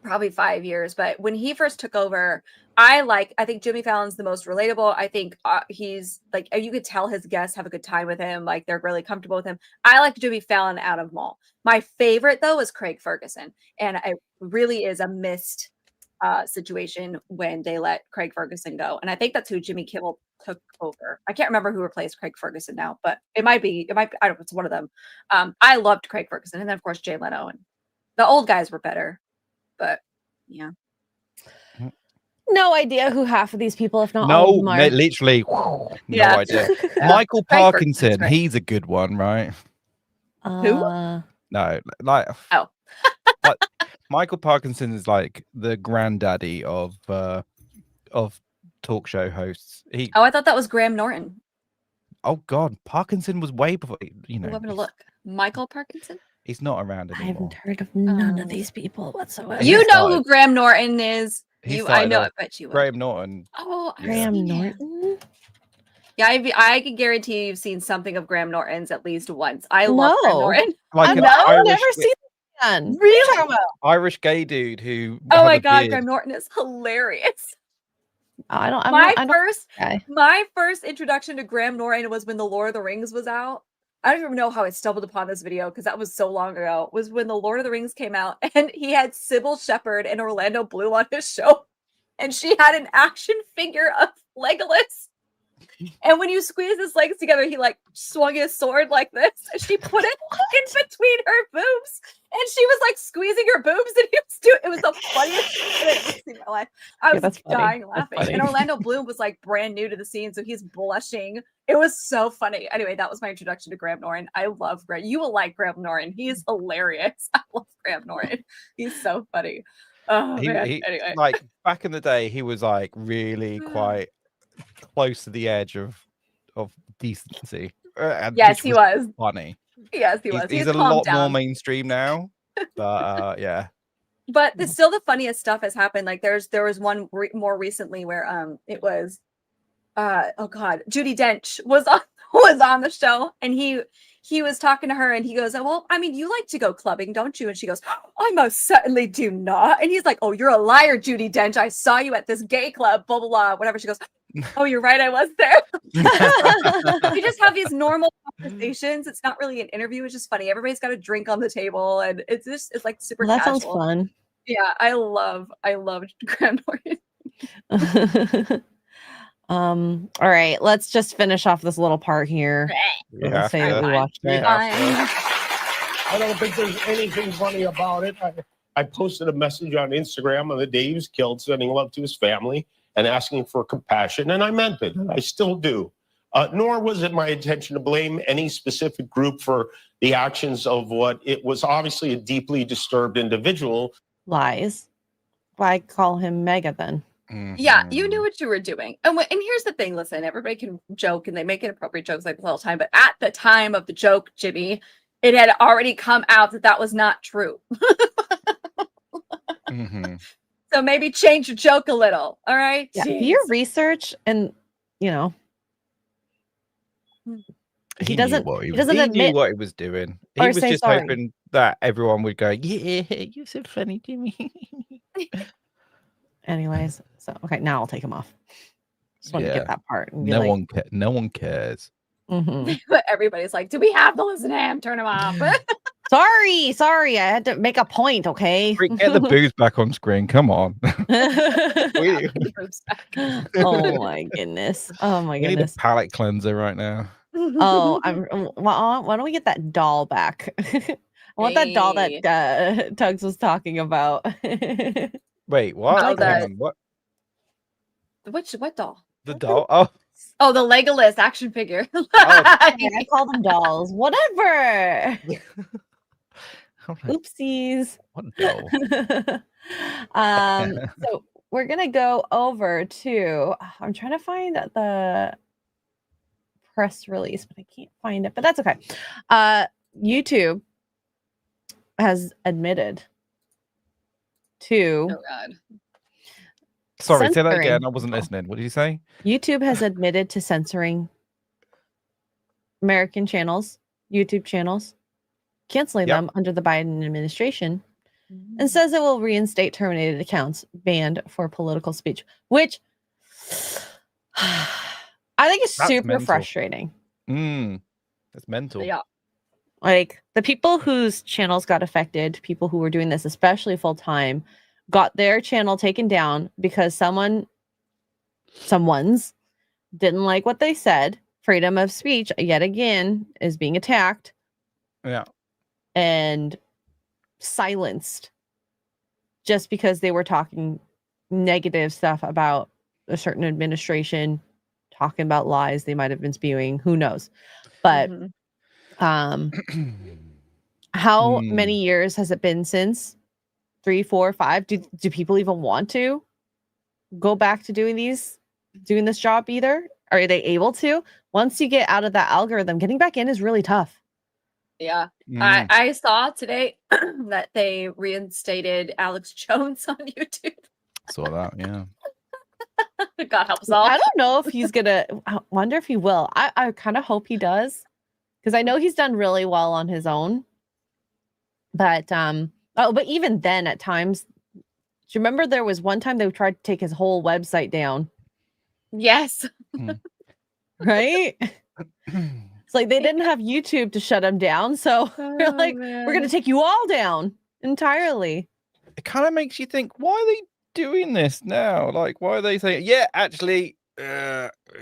probably 5 years. But when he first took over, I think Jimmy Fallon's the most relatable. I think he's like, you could tell his guests have a good time with him, like they're really comfortable with him. I like Jimmy Fallon out of them all. My favorite though is Craig Ferguson, and it really is a missed situation when they let Craig Ferguson go. And I think that's who Jimmy Kimmel took over. I can't remember who replaced Craig Ferguson now, but it might be, I don't know, it's one of them. I loved Craig Ferguson, and then of course Jay Leno, and the old guys were better, but yeah. No idea who half of these people, if not all of them, are. Literally, no idea. Michael Parkinson, he's a good one, right? Who? No, like like, Michael Parkinson is like the granddaddy of talk show hosts. I thought that was Graham Norton. Oh God, Parkinson was way before. I'm gonna look. Michael Parkinson. He's not around anymore. I haven't heard of none of these people whatsoever. You know who Graham Norton is? I know. I bet you will. Graham Norton. Oh, Graham Norton. Yeah, I can guarantee you've seen something of Graham Norton's at least once. I love Graham Norton. Like I've never seen that. Really? Irish gay dude who. Oh my God, Graham Norton is hilarious. My first introduction to Graham Norton was when The Lord of the Rings was out. I don't even know how I stumbled upon this video because that was so long ago. It was when The Lord of the Rings came out, and he had Sybil Shepherd and Orlando Bloom on his show, and she had an action figure of Legolas. And when you squeeze his legs together, he like swung his sword like this, and she put it in between her boobs. and she was like squeezing her boobs, and he was doing. It was the funniest shit I've ever seen in my life. I was that's funny. dying That's laughing. funny. And Orlando Bloom was like brand new to the scene, so he's blushing. It was so funny. Anyway, that was my introduction to Graham Norton. I love Graham. You will like Graham Norton. He's hilarious. I love Graham Norton. He's so funny. Oh man. Anyway, like back in the day, he was like really quite close to the edge of decency. Yes, which he was. funny. Yes, he was. He's He's a lot calmed more down. mainstream now, but yeah. But still the funniest stuff has happened. Like there was one more recently where it was oh god, Judi Dench was on the show, and he was talking to her, and he goes, well, I mean, you like to go clubbing, don't you? And she goes, I most certainly do not. And he's like, oh, you're a liar, Judi Dench. I saw you at this gay club, blah blah blah, whatever. She goes, oh, you're right, I was there. We just have these normal conversations. It's not really an interview. It's just funny. Everybody's got a drink on the table, and it's like super Well, that casual. sounds fun. Yeah, I loved Graham Norton. All right, let's just finish off this little part here. Yeah, Say that we watched it. I don't think there's anything funny about it. I posted a message on Instagram on the day he was killed, sending love to his family and asking for compassion, and I meant it, and I still do. Nor was it my intention to blame any specific group for the actions of what it was obviously a deeply disturbed individual. Lies. Why call him Mega then? Yeah, you knew what you were doing. And here's the thing, listen, everybody can joke and they make inappropriate jokes like this all the time, but at the time of the joke, Jimmy, it had already come out that was not true. So maybe change your joke a little, all right? Yeah, do your research, and you know, he doesn't admit what he was doing. He or was say just sorry. hoping that everyone would go, yeah, you're so funny, Jimmy. Anyways, so okay, now I'll take him off. Just want to get that part. And be No like, one cares. But everybody's like, do we have to listen to him? Turn him off. Sorry, I had to make a point, okay? Get the boobs back on screen. Come on. Oh my goodness. Oh my We need a goodness. palate cleanser right now. Oh, why don't we get that doll back? I want that doll that Tuggs was talking about. Wait, what? Oh, Hang on, what? What doll? The doll? Oh, Oh, the Legolas action figure. I call them dolls. Whatever. Oopsies. What doll? So we're gonna go over to. I'm trying to find the press release, but I can't find it. But that's okay. YouTube has admitted to. Oh God. Sorry, say that censoring. again. I wasn't listening. What did you say? YouTube has admitted to censoring American channels, YouTube channels, canceling them under the Biden administration, and says it will reinstate terminated accounts banned for political speech, which I think is super mental. frustrating. That's mental. Yeah. Like the people whose channels got affected, people who were doing this, especially full time, got their channel taken down because someone's didn't like what they said. Freedom of speech yet again is being attacked. Yeah. And silenced just because they were talking negative stuff about a certain administration, talking about lies they might have been spewing, who knows. But how many years has it been since? 3, 4, 5? Do people even want to go back to doing this job either? Are they able to? Once you get out of that algorithm, getting back in is really tough. Yeah. I saw today that they reinstated Alex Jones on YouTube. Saw that, yeah. God help us all. I don't know if he's gonna. I wonder if he will. I kind of hope he does, because I know he's done really well on his own. But but even then, at times, do you remember there was one time they tried to take his whole website down? Yes. Right. It's like they didn't have YouTube to shut him down, so they're like, we're gonna take you all down entirely. It kind of makes you think, why are they doing this now? Like, why are they saying, yeah, actually,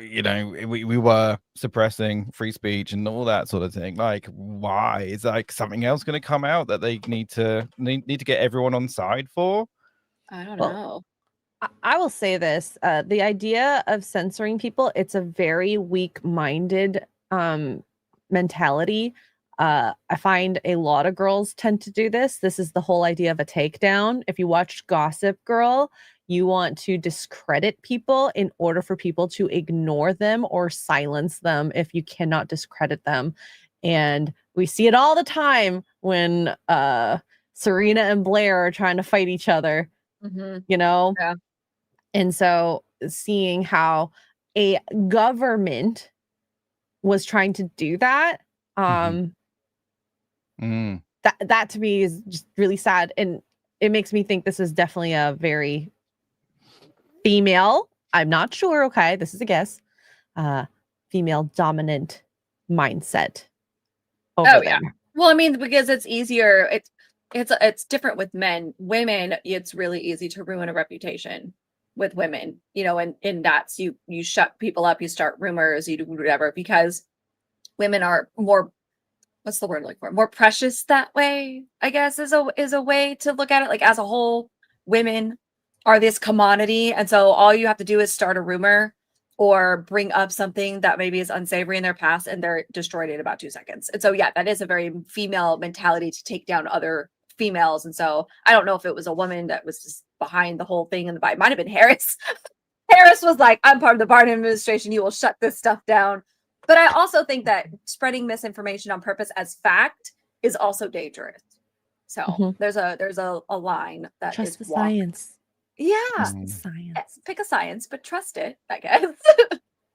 you know, we were suppressing free speech and all that sort of thing. Like, why is like something else going to come out that they need to get everyone on side for? I don't Well, know. I will say this: the idea of censoring people, it's a very weak-minded mentality. I find a lot of girls tend to do this. This is the whole idea of a takedown. If you watched Gossip Girl, you want to discredit people in order for people to ignore them or silence them if you cannot discredit them. And we see it all the time when Serena and Blair are trying to fight each other, you know? Yeah. And so seeing how a government was trying to do that, that to me is just really sad. And it makes me think this is definitely a very female, I'm not sure, okay, this is a guess, female dominant mindset over there. Well, I mean, because it's easier. It's different with men. Women, it's really easy to ruin a reputation with women, you know, and that's you shut people up, you start rumors, you do whatever, because women are more, what's the word like for, more precious that way, I guess is a way to look at it. Like as a whole, women are this commodity, and so all you have to do is start a rumor or bring up something that maybe is unsavory in their past, and they're destroyed in about 2 seconds. And so yeah, that is a very female mentality to take down other females. And so I don't know if it was a woman that was just behind the whole thing, and it might have been Harris. Harris was like, I'm part of the Biden administration, you will shut this stuff down. But I also think that spreading misinformation on purpose as fact is also dangerous. So there's a line that trust is the walked. Science. Yeah. Science. Pick a science, but trust it, I guess.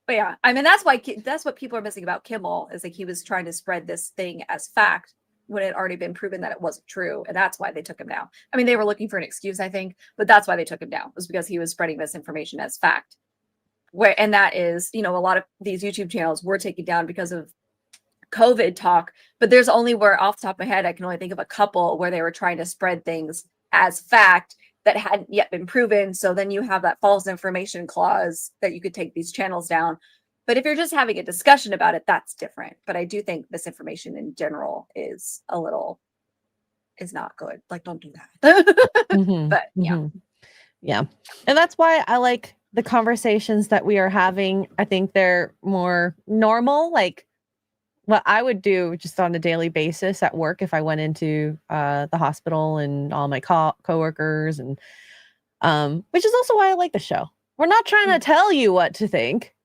But yeah, I mean, that's what people are missing about Kimmel, is like he was trying to spread this thing as fact when it had already been proven that it wasn't true. And that's why they took him down. I mean, they were looking for an excuse, I think, but that's why they took him down, was because he was spreading misinformation as fact. And that is, you know, a lot of these YouTube channels were taken down because of COVID talk, but there's only, where off the top of my head, I can only think of a couple where they were trying to spread things as fact that hadn't yet been proven. So then you have that false information clause that you could take these channels down. But if you're just having a discussion about it, that's different. But I do think misinformation in general is not good. Like, don't do that. But yeah. And that's why I like the conversations that we are having. I think they're more normal, like what I would do just on a daily basis at work if I went into the hospital, and all my coworkers, and which is also why I like the show. We're not trying to tell you what to think.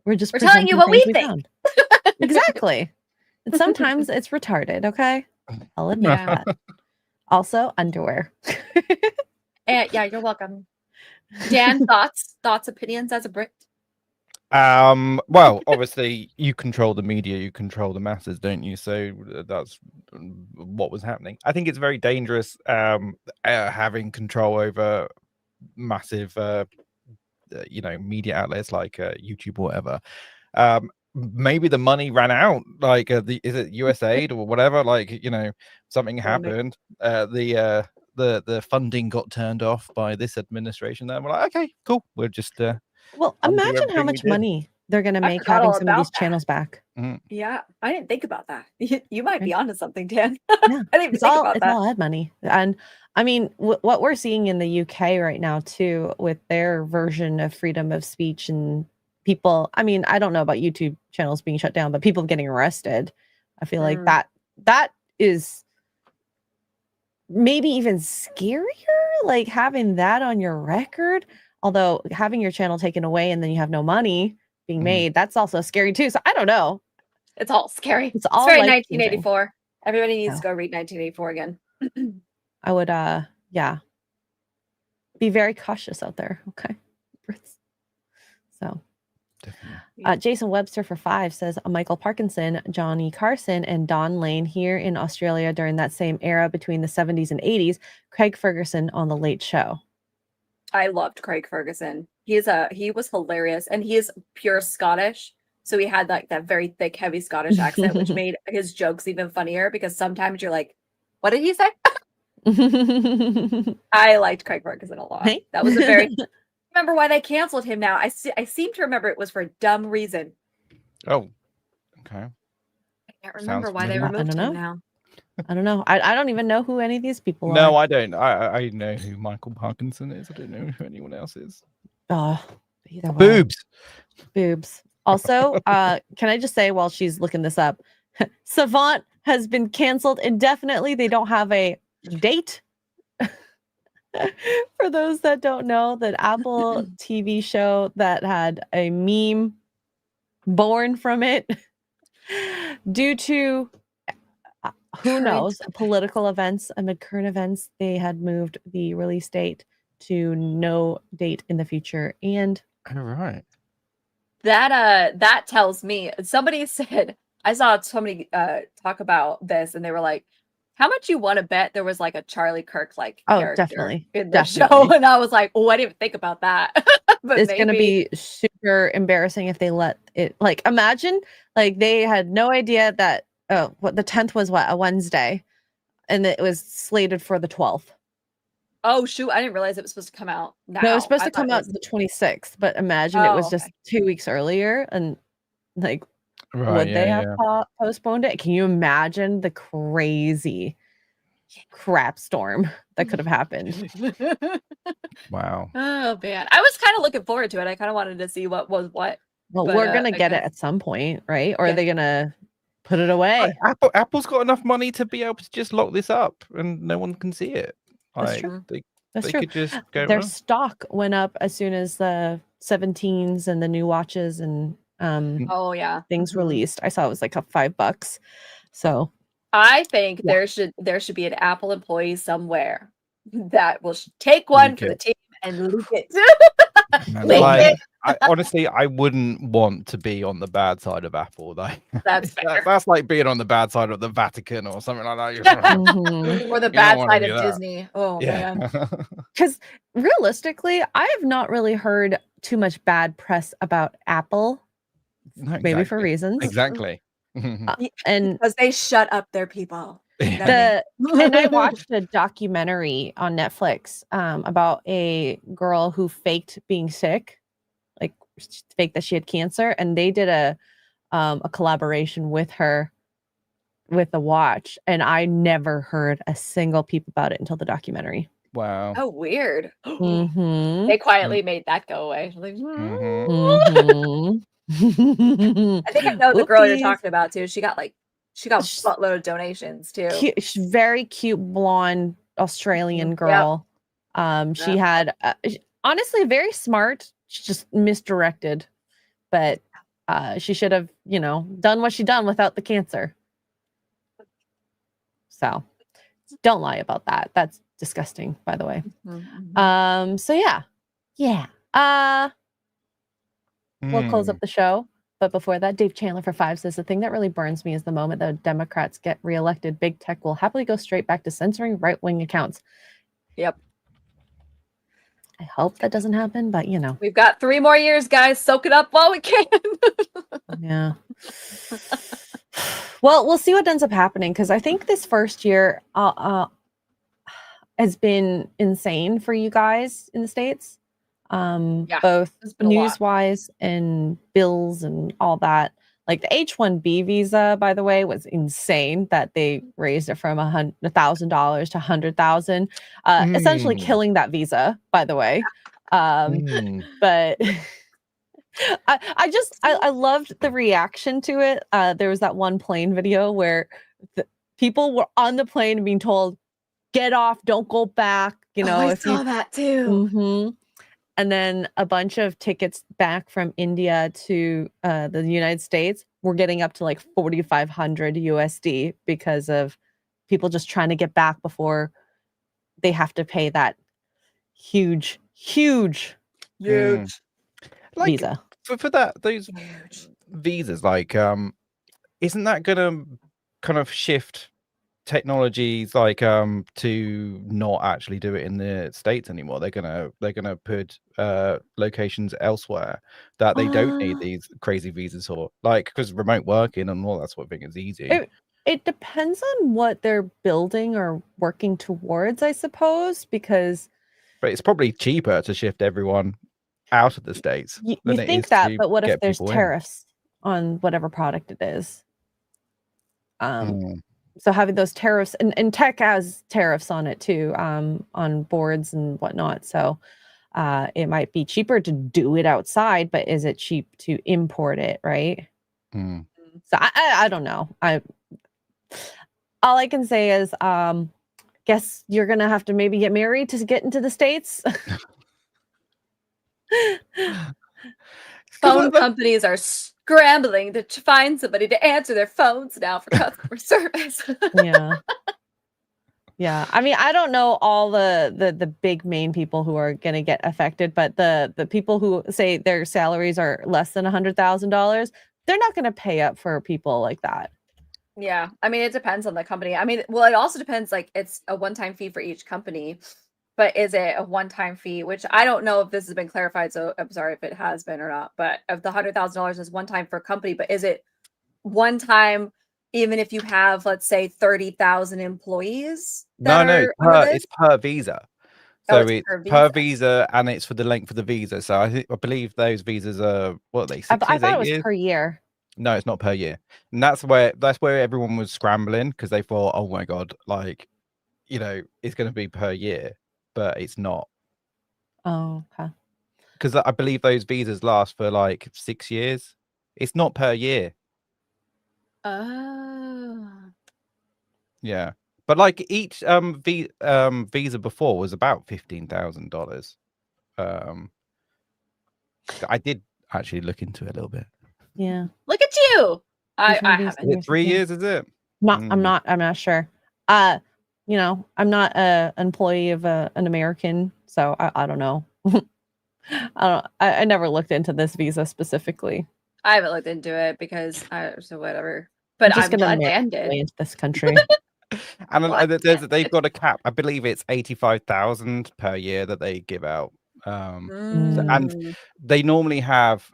We're telling you what we think. Found. Exactly. And sometimes it's retarded, okay? I'll admit that. Also, underwear. Yeah, you're welcome. Dan, thoughts, opinions as a Brit? Well, obviously you control the media, you control the masses, don't you? So that's what was happening. I think it's very dangerous having control over massive you know, media outlets like YouTube or whatever. Maybe the money ran out, like is it USAID or whatever, like, you know, something happened, the funding got turned off by this administration. Then we're like, okay, cool, we'll just well, imagine how much money they're going to make having some of these channels back. Yeah, I didn't think about that. You might be onto something, Dan. Yeah. I didn't think about that. It's all ad money. And I mean, what we're seeing in the UK right now too, with their version of freedom of speech, and people, I mean, I don't know about YouTube channels being shut down, but people getting arrested. I feel like that is maybe even scarier, like having that on your record. Although having your channel taken away and then you have no money being made, that's also scary too. So I don't know. It's all scary. It's all very like 1984. Everybody needs to go read 1984 again. I would be very cautious out there. Okay. So Jason Webster for 5 says Michael Parkinson, Johnny Carson, and Don Lane here in Australia during that same era between the 70s and 80s. Craig Ferguson on The Late Show. I loved Craig Ferguson. He was hilarious, and he is pure Scottish. So he had like that very thick, heavy Scottish accent, which made his jokes even funnier, because sometimes you're like, what did he say? I liked Craig Ferguson a lot. That was a very remember why they canceled him now. I seem to remember it was for a dumb reason. Oh, okay. I can't remember why they familiar. removed know. him now. I don't know. I don't even know who any of these people No, are. I don't. I know who Michael Parkinson is. I don't know who anyone else is. Either way. Boobs. Boobs. Also, can I just say while she's looking this up, Savant has been canceled indefinitely. They don't have a date. For those that don't know, that Apple TV show that had a meme born from it due to who knows, political events amid current events, they had moved the release date to no date in the future. And all right. That tells me, somebody said, I saw somebody talk about this and they were like, how much you want to bet there was like a Charlie Kirk like character definitely in the show? And I was like, oh, I didn't even think about that. But it's gonna be super embarrassing if they let it, like, imagine like they had no idea that what the 10th was, a Wednesday, and it was slated for the 12th. Oh shoot, I didn't realize it was supposed to come out now. No, it was supposed to come out the 26th, but imagine it was just 2 weeks earlier, and like would they have postponed it? Can you imagine the crazy crap storm that could have happened? Wow. Oh man, I was kind of looking forward to it. I kind of wanted to see what was what. Well, but, we're gonna get it at some point, right? Or are they gonna put it away? Apple's got enough money to be able to just lock this up, and no one can see it. That's Like, true. They That's true. could just go. Their stock went up as soon as the 17s and the new watches and oh yeah, things released. I saw it was like up $5. So I think there should be an Apple employee somewhere that will take one for the team and leak it. Honestly, I wouldn't want to be on the bad side of Apple. Like, that's fair. That's like being on the bad side of the Vatican or something like that. Or the bad side of Disney. Oh man. Because realistically, I have not really heard too much bad press about Apple. No, maybe for reasons. Exactly. And because they shut up their people. And I watched a documentary on Netflix about a girl who faked being sick, like faked that she had cancer, and they did a collaboration with her with the watch, and I never heard a single peep about it until the documentary. Wow. Oh, weird. Mm-hmm. They quietly made that go away. Like, I think I know the girl you're talking about too. She got a buttload of donations too. She's very cute, blonde Australian girl. Yep. She had honestly very smart. She's just misdirected, but she should have, done what she done without the cancer. So don't lie about that. That's disgusting, by the way. So yeah. We'll close up the show. But before that, Dave Chandler for 5 says, the thing that really burns me is the moment that Democrats get reelected, big tech will happily go straight back to censoring right-wing accounts. Yep. I hope that doesn't happen, but We've got 3 more years, guys. Soak it up while we can. Yeah. Well, we'll see what ends up happening, because I think this first year has been insane for you guys in the States. Both news-wise and bills and all that. Like the H-1B visa, by the way, was insane that they raised it from $100,000 to $100,000, essentially killing that visa, by the way. But I loved the reaction to it. There was that one plane video where the people were on the plane being told, "Get off, don't go back." I saw that too. Mm-hmm. And then a bunch of tickets back from India to the United States were getting up to like 4,500 USD because of people just trying to get back before they have to pay that huge visa. For those visas, like, isn't that gonna kind of shift technologies like to not actually do it in the States anymore? They're gonna put locations elsewhere that they don't need these crazy visas for, like, because remote working and all that sort of thing is easy. It depends on what they're building or working towards, I suppose, because but it's probably cheaper to shift everyone out of the States You than it think is that, to but what if get there's people in. tariffs on whatever product it is? Mm. So having those tariffs, and tech has tariffs on it too, on boards and whatnot. So it might be cheaper to do it outside, but is it cheap to import it, right? Mm. So I don't know. All I can say is guess you're gonna have to maybe get married to get into the States. Phone companies are scrambling to find somebody to answer their phones now for customer service. Yeah. I mean, I don't know all the big main people who are going to get affected, but the people who say their salaries are less than $100,000, they're not going to pay up for people like that. Yeah, I mean, it depends on the company. I mean, well, it also depends. Like, it's a one-time fee for each company, but is it a one-time fee? Which I don't know if this has been clarified. So I'm sorry if it has been or not. But if the $100,000 is one time for a company, but is it one time even if you have, let's say, 30,000 employees? No, it's per visa. So it's per visa, and it's for the length of the visa. So I believe those visas are what are they? 6 years, I thought 8 it was years? per year. No, it's not per year, and that's where everyone was scrambling because they thought, oh my god, like, you know, it's going to be per year, but it's not. Oh, okay. Because I believe those visas last for like 6 years. It's not per year. Oh. Yeah, but like each visa before was about $15,000. I did actually look into it a little bit. Yeah. Look at you. I haven't. Is it 3 years? Is it? I'm not sure. You know, I'm not an employee of an American, so I don't know. I never looked into this visa specifically. I haven't looked into it because so whatever. But I'm just I'm gonna glad marry Dan did. into this country. And they've got a cap. I believe it's 85,000 per year that they give out. And they normally have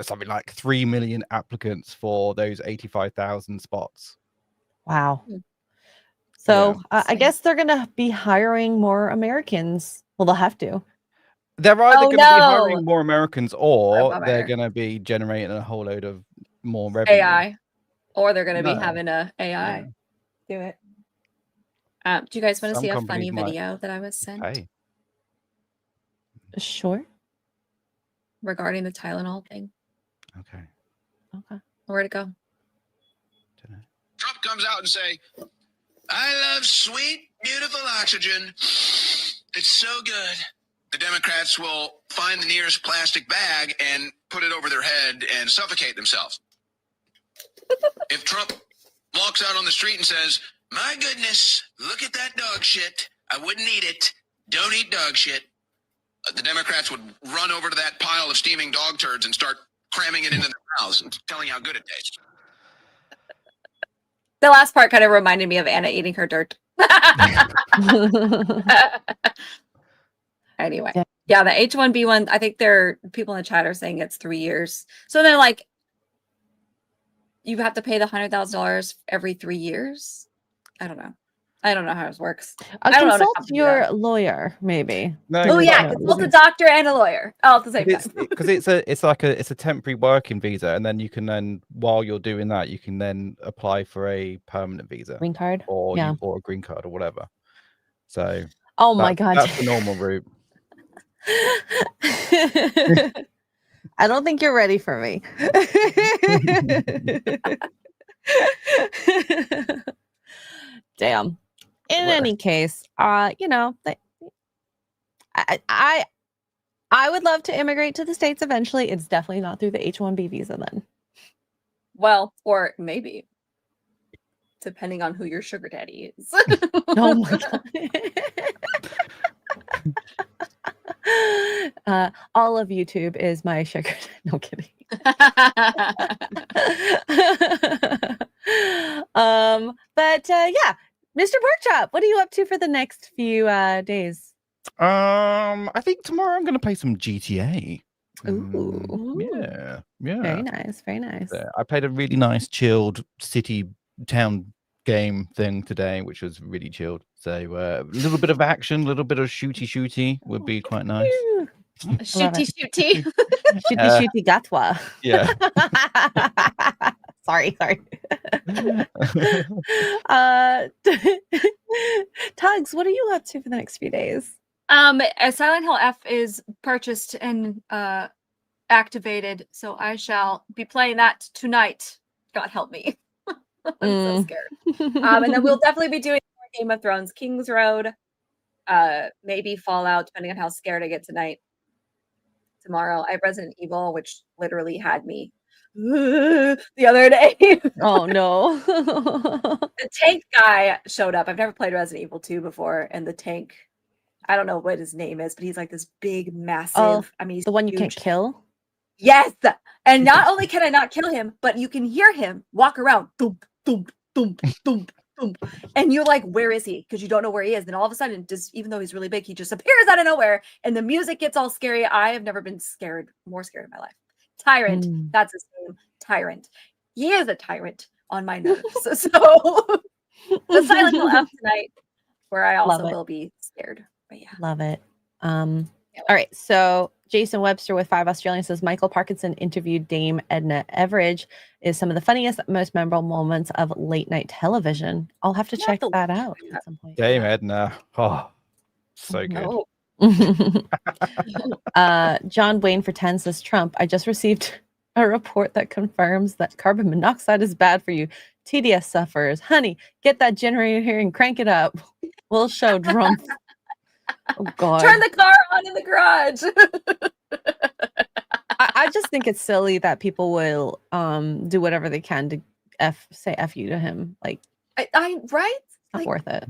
something like 3 million applicants for those 85,000 spots. Wow. So I guess they're gonna be hiring more Americans. Well, they'll have to. They're either going to be hiring more Americans, or they're going to be generating a whole load of more revenue. AI, or they're going to be having a AI do it. Do you guys want to see a funny video that I was sent? Hey. Sure. Regarding the Tylenol thing. Okay. Where'd it go? Trump comes out and say, "I love sweet, beautiful oxygen. It's so good." The Democrats will find the nearest plastic bag and put it over their head and suffocate themselves. If Trump walks out on the street and says, "My goodness, look at that dog shit. I wouldn't eat it. Don't eat dog shit." The Democrats would run over to that pile of steaming dog turds and start cramming it into their mouths and telling how good it tastes. The last part kind of reminded me of Anna eating her dirt. Anyway, yeah, the H-1B1, I think people in the chat are saying it's 3 years. So they're like, you have to pay the $100,000 every 3 years? I don't know. I don't know how this works. I don't know. Consult your lawyer, maybe. No, consult a doctor and a lawyer all at the same time. Because it's a temporary working visa, and then you can while you're doing that, you can then apply for a permanent visa, green card, or a green card or whatever. So, oh my god, that's the normal route. I don't think you're ready for me. Damn. In any case, you know, I would love to immigrate to the States eventually. It's definitely not through the H-1B visa then. Well, or maybe, depending on who your sugar daddy is. Oh my god. All of YouTube is my sugar. No kidding. But yeah, Mr. Porkchop, what are you up to for the next few days? I think tomorrow I'm going to play some GTA. Ooh. Yeah. Very nice. Very nice. Yeah, I played a really nice, chilled city town game thing today, which was really chilled. So a little bit of action, a little bit of shooty would be quite nice. Shooty shooty. Shooty gatwa. Yeah. Sorry. Tuggs, what are you up to for the next few days? Silent Hill F is purchased and activated, so I shall be playing that tonight. God help me. I'm so scared. And then we'll definitely be doing more Game of Thrones, King's Road, maybe Fallout, depending on how scared I get tomorrow. I have Resident Evil, which literally had me the other day. Oh no. The tank guy showed up. I've never played Resident Evil 2 before, and the tank, I don't know what his name is, but he's like this big, massive. I mean, he's the one you huge. can't kill? Yes. And not only can I not kill him, but you can hear him walk around. Thump, thump, thump, thump, thump. And you're like, where is he? Because you don't know where he is. Then all of a sudden, just even though he's really big, he just appears out of nowhere. And the music gets all scary. I have never been more scared in my life. Tyrant. That's his name. Tyrant. He is a tyrant on my nerves. So the Silent Hill F tonight, where I also will be scared. But yeah. Love it. All right. So Jason Webster with 5 Australians says Michael Parkinson interviewed Dame Edna Everage is some of the funniest, most memorable moments of late night television. I'll have to check that out at some point. Dame Edna. Oh, so good. John Wayne for 10 says Trump. I just received a report that confirms that carbon monoxide is bad for you. TDS suffers. Honey, get that generator here and crank it up. We'll show Trump. Oh God. Turn the car on in the garage. I just think it's silly that people will do whatever they can to say F you to him. Like I right? Not like, worth it.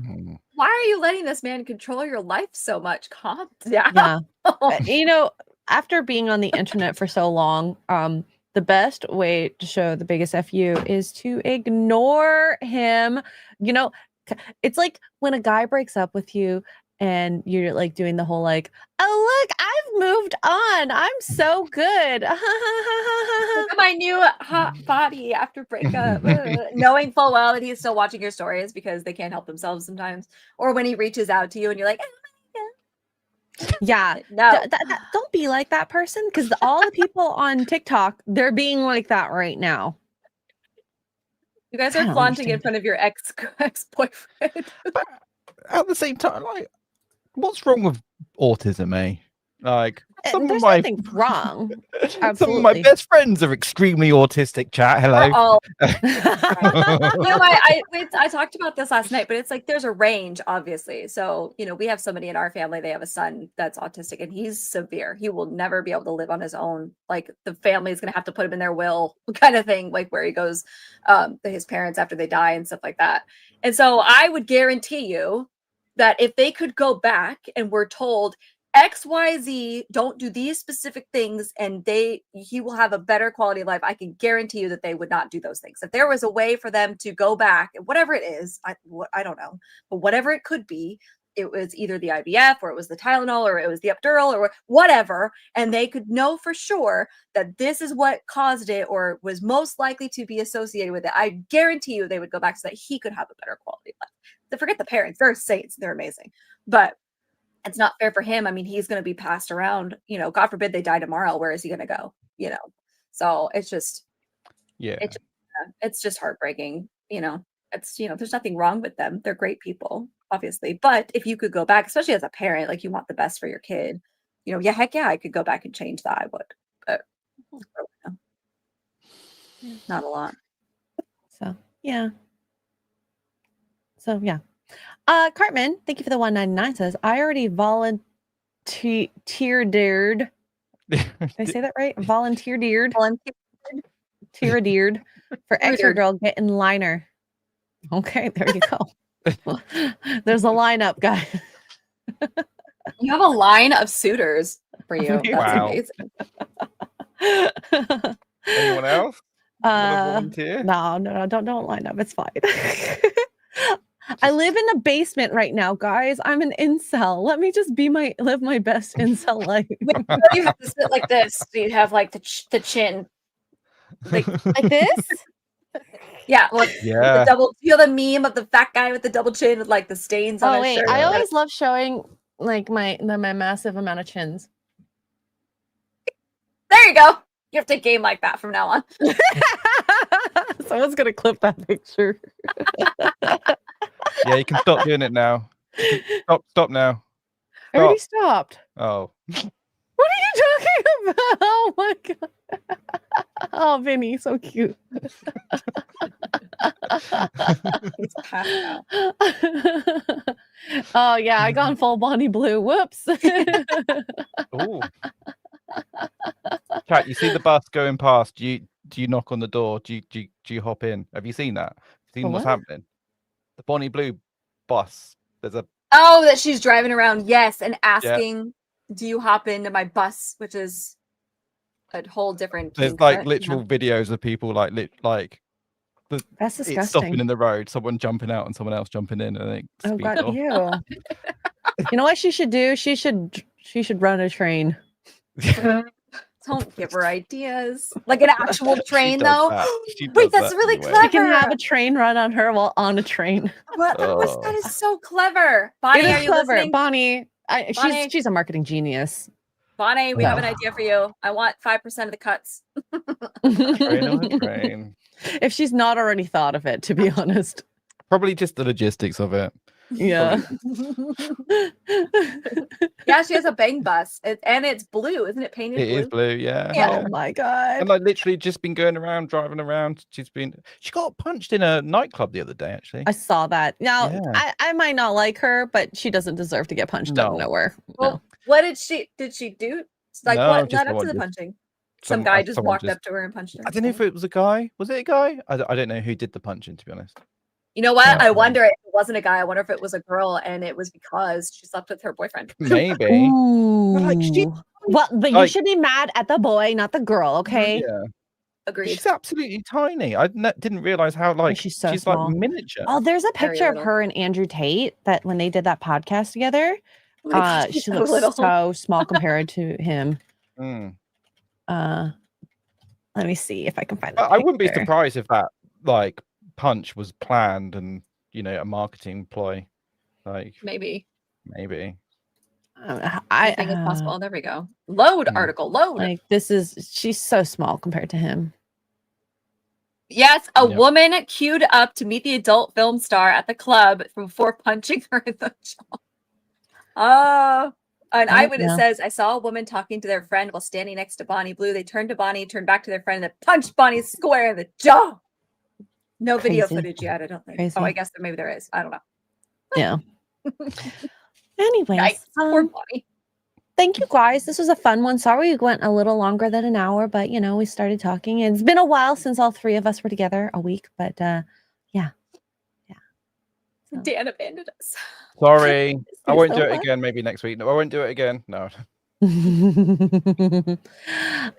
Why are you letting this man control your life so much? Calm down. Yeah. You know, after being on the internet for so long, the best way to show the biggest FU is to ignore him. You know, it's like when a guy breaks up with you and you're like doing the whole like, oh look, I've moved on. I'm so good. Look at my new hot body after breakup. Knowing full well that he's still watching your stories because they can't help themselves sometimes. Or when he reaches out to you and you're like, yeah, no, don't be like that person, because all the people on TikTok, they're being like that right now. You guys are flaunting in front of your ex-boyfriend. But at the same time, like, what's wrong with autism, eh? Like, there's nothing wrong. Some of my best friends are extremely autistic. Chat, hello. You know, I talked about this last night, but it's like there's a range, obviously. So, you know, we have somebody in our family, they have a son that's autistic and he's severe. He will never be able to live on his own. Like the family is going to have to put him in their will kind of thing, like where he goes to his parents after they die and stuff like that. And so I would guarantee you that if they could go back and were told XYZ, don't do these specific things, and he will have a better quality of life, I can guarantee you that they would not do those things. If there was a way for them to go back, whatever it is, I don't know, but whatever it could be, it was either the IVF or it was the Tylenol or it was the epidural or whatever, and they could know for sure that this is what caused it or was most likely to be associated with it, I guarantee you they would go back so that he could have a better quality of life. So forget the parents, they're saints, they're amazing, but it's not fair for him. I mean, he's going to be passed around, you know, God forbid they die tomorrow. Where is he going to go? You know? So it's just, it's just heartbreaking. You know, there's nothing wrong with them. They're great people, obviously. But if you could go back, especially as a parent, like you want the best for your kid, you know, yeah, heck yeah, I could go back and change that. I would, but not a lot. So, yeah. Cartman, thank you for the 199. Says I already volunteered. Did I say that right? Volunteered for Xray Girl getting liner. Okay, there you go. There's a lineup, guys. You have a line of suitors for you. That's amazing. Anyone else? No, don't line up. It's fine. I live in a basement right now, guys. I'm an incel. Let me just live my best incel life. You have to sit like this. So you have like the chin, like this. Yeah, look. Yeah. The double. You know the meme of the fat guy with the double chin with like the stains on his shirt. I always love showing like my massive amount of chins. There you go. You have to game like that from now on. Someone's gonna clip that picture. Yeah, you can stop doing it now. Stop now. I already stopped. Oh. What are you talking about? Oh my god. Oh, Vinny, so cute. Oh yeah, I gone full Bonnie Blue. Whoops. Ooh. Chat, you see the bus going past. Do you knock on the door? Do you hop in? Have you seen that? Seen what's what? happening? The Bonnie Blue bus. There's a Oh, that she's driving around, yes, and asking, do you hop into my bus? Which is a whole different there's kink, like but, literal videos of people like That's it's disgusting. stopping in the road, someone jumping out and someone else jumping in, and it Oh speeds god, off. ew. You know what she should do? She should run a train. Don't give her ideas. Like an actual train, does though. that. She Wait, does that's that really anyway. clever. She can have a train run on her while on a train. What? Oh. That is so clever. Bonnie, It are is you clever. listening? Bonnie, Bonnie. she's a marketing genius. Bonnie, we have an No. idea for you. I want 5% of the cuts. Train on a train. If she's not already thought of it, to be honest. Probably just the logistics of it. Yeah. Yeah, she has a bang bus, and it's blue, isn't it? Painted It blue. is blue, yeah. Oh my god. And like literally just been going around, driving around. She got punched in a nightclub the other day, actually. I saw that. Now, Yeah. I might not like her, but she doesn't deserve to get punched out of No. nowhere. Well, what did she do? Like No, what just led up to someone the just- punching? Some guy just someone walked up to her and punched her. I don't know if it was a guy. Was it a guy? I don't know who did the punching, to be honest. You know what? Yeah. I wonder if it wasn't a guy. I wonder if it was a girl, and it was because she slept with her boyfriend. Maybe. Ooh. But, like, but you like- should be mad at the boy, not the girl, okay? Yeah. Agreed. She's absolutely tiny. I didn't realize how like she's so small. like miniature. Oh, there's a Very picture of little. her and Andrew Tate that when they did that podcast together, Oh my gosh, she's she so looks little. so small compared to him. Mm. Let me see if I can find. I wouldn't be picture. surprised if that like punch was planned and a marketing ploy. Like Maybe. I think it's possible. There we go. Load article. Load. Like she's so small compared to him. Yes, a Yep. woman queued up to meet the adult film star at the club before punching her in the jaw. An eyewitness yeah. says, I saw a woman talking to their friend while standing next to Bonnie Blue. They turned to Bonnie, turned back to their friend, and then punched Bonnie square in the jaw. No video Crazy. footage yet, I don't think. Crazy. Oh, I guess maybe there is. I don't know. Yeah. Anyways, Yikes, poor Bonnie. thank you guys. This was a fun one. Sorry we went a little longer than an hour, but we started talking. It's been a while since all three of us were together, a week, but yeah. Dan abandoned us. Sorry. I been won't so do it fun. again. Maybe next week. No, I won't do it again. No.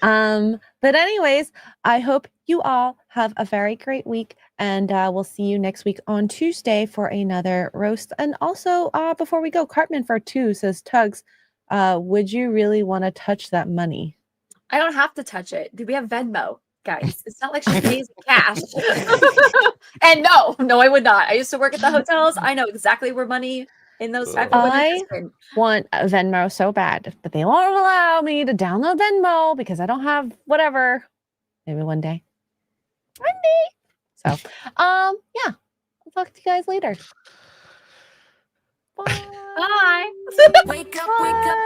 But anyways, I hope you all have a very great week, and we'll see you next week on Tuesday for another roast. And also, before we go, Cartman for 2 says, Tuggs, would you really want to touch that money? I don't have to touch it. Do we have Venmo, guys? It's not like she pays in cash. And no, I would not. I used to work at the hotels. I know exactly where money in those type of I want a Venmo so bad, but they won't allow me to download Venmo because I don't have whatever. Maybe one day. So, yeah, I'll talk to you guys later. Bye. Wake up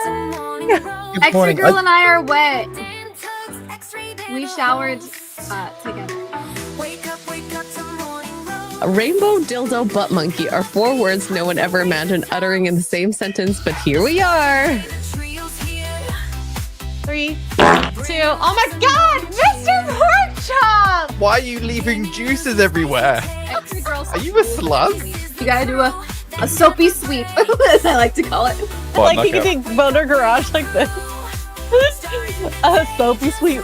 to morning roll. Good Xray morning. Girl and I are wet. We showered together. Wake up to morning roll. A rainbow dildo butt monkey are 4 words no one ever imagined uttering in the same sentence, but here we are. 3, 2, oh my god, Mr. Porkchop! Why are you leaving juices everywhere? Xray Girl, Are you a slug? you gotta do a soapy sweep, as I like to call it. Well, Like you can Boner Garage like this. A soapy sweep.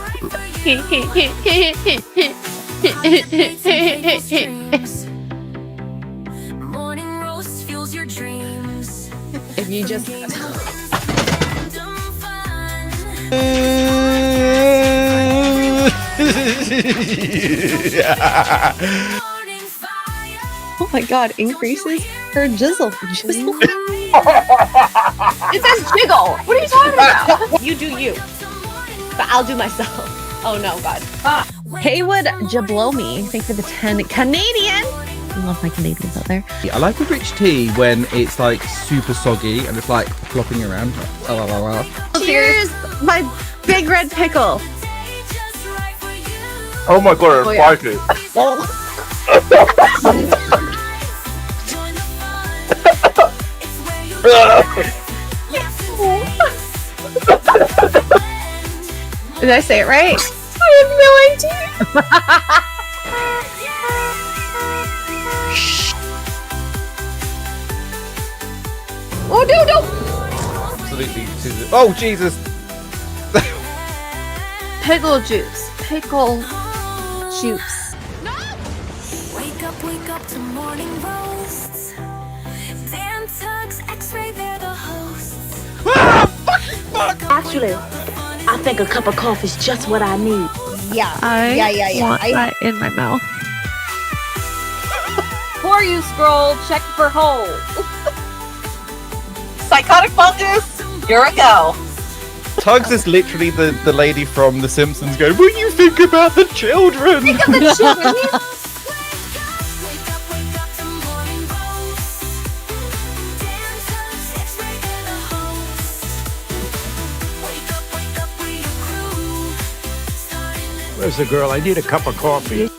Morning roast fuels your dreams. If you just Random fun. Morning fire. oh my god, increases her jizzle. It says jiggle. What are you talking about? You do you. but I'll do myself. Oh no, God. Haywood Jablomi, thank you for the 10 Canadian. I love my Canadians out there. I like a rich tea when it's like super soggy and it's like flopping around. Here's my big red pickle. Oh my god, it's spicy. Did I say it right? I have no idea. Oh no! Absolutely. Oh Jesus! Pickle juice. Pickle juice. Wake up to morning roasts. Dan Tuggs, Xray, they're the hosts. Actually, I think a cup of coffee is just what I need. Yeah. I want that in my mouth. Before you scroll, check for holes. Psychotic fungus, you're a go. Tuggs is literally the lady from The Simpsons going, will you think about the children? Think of the children. Where's the girl? I need a cup of coffee.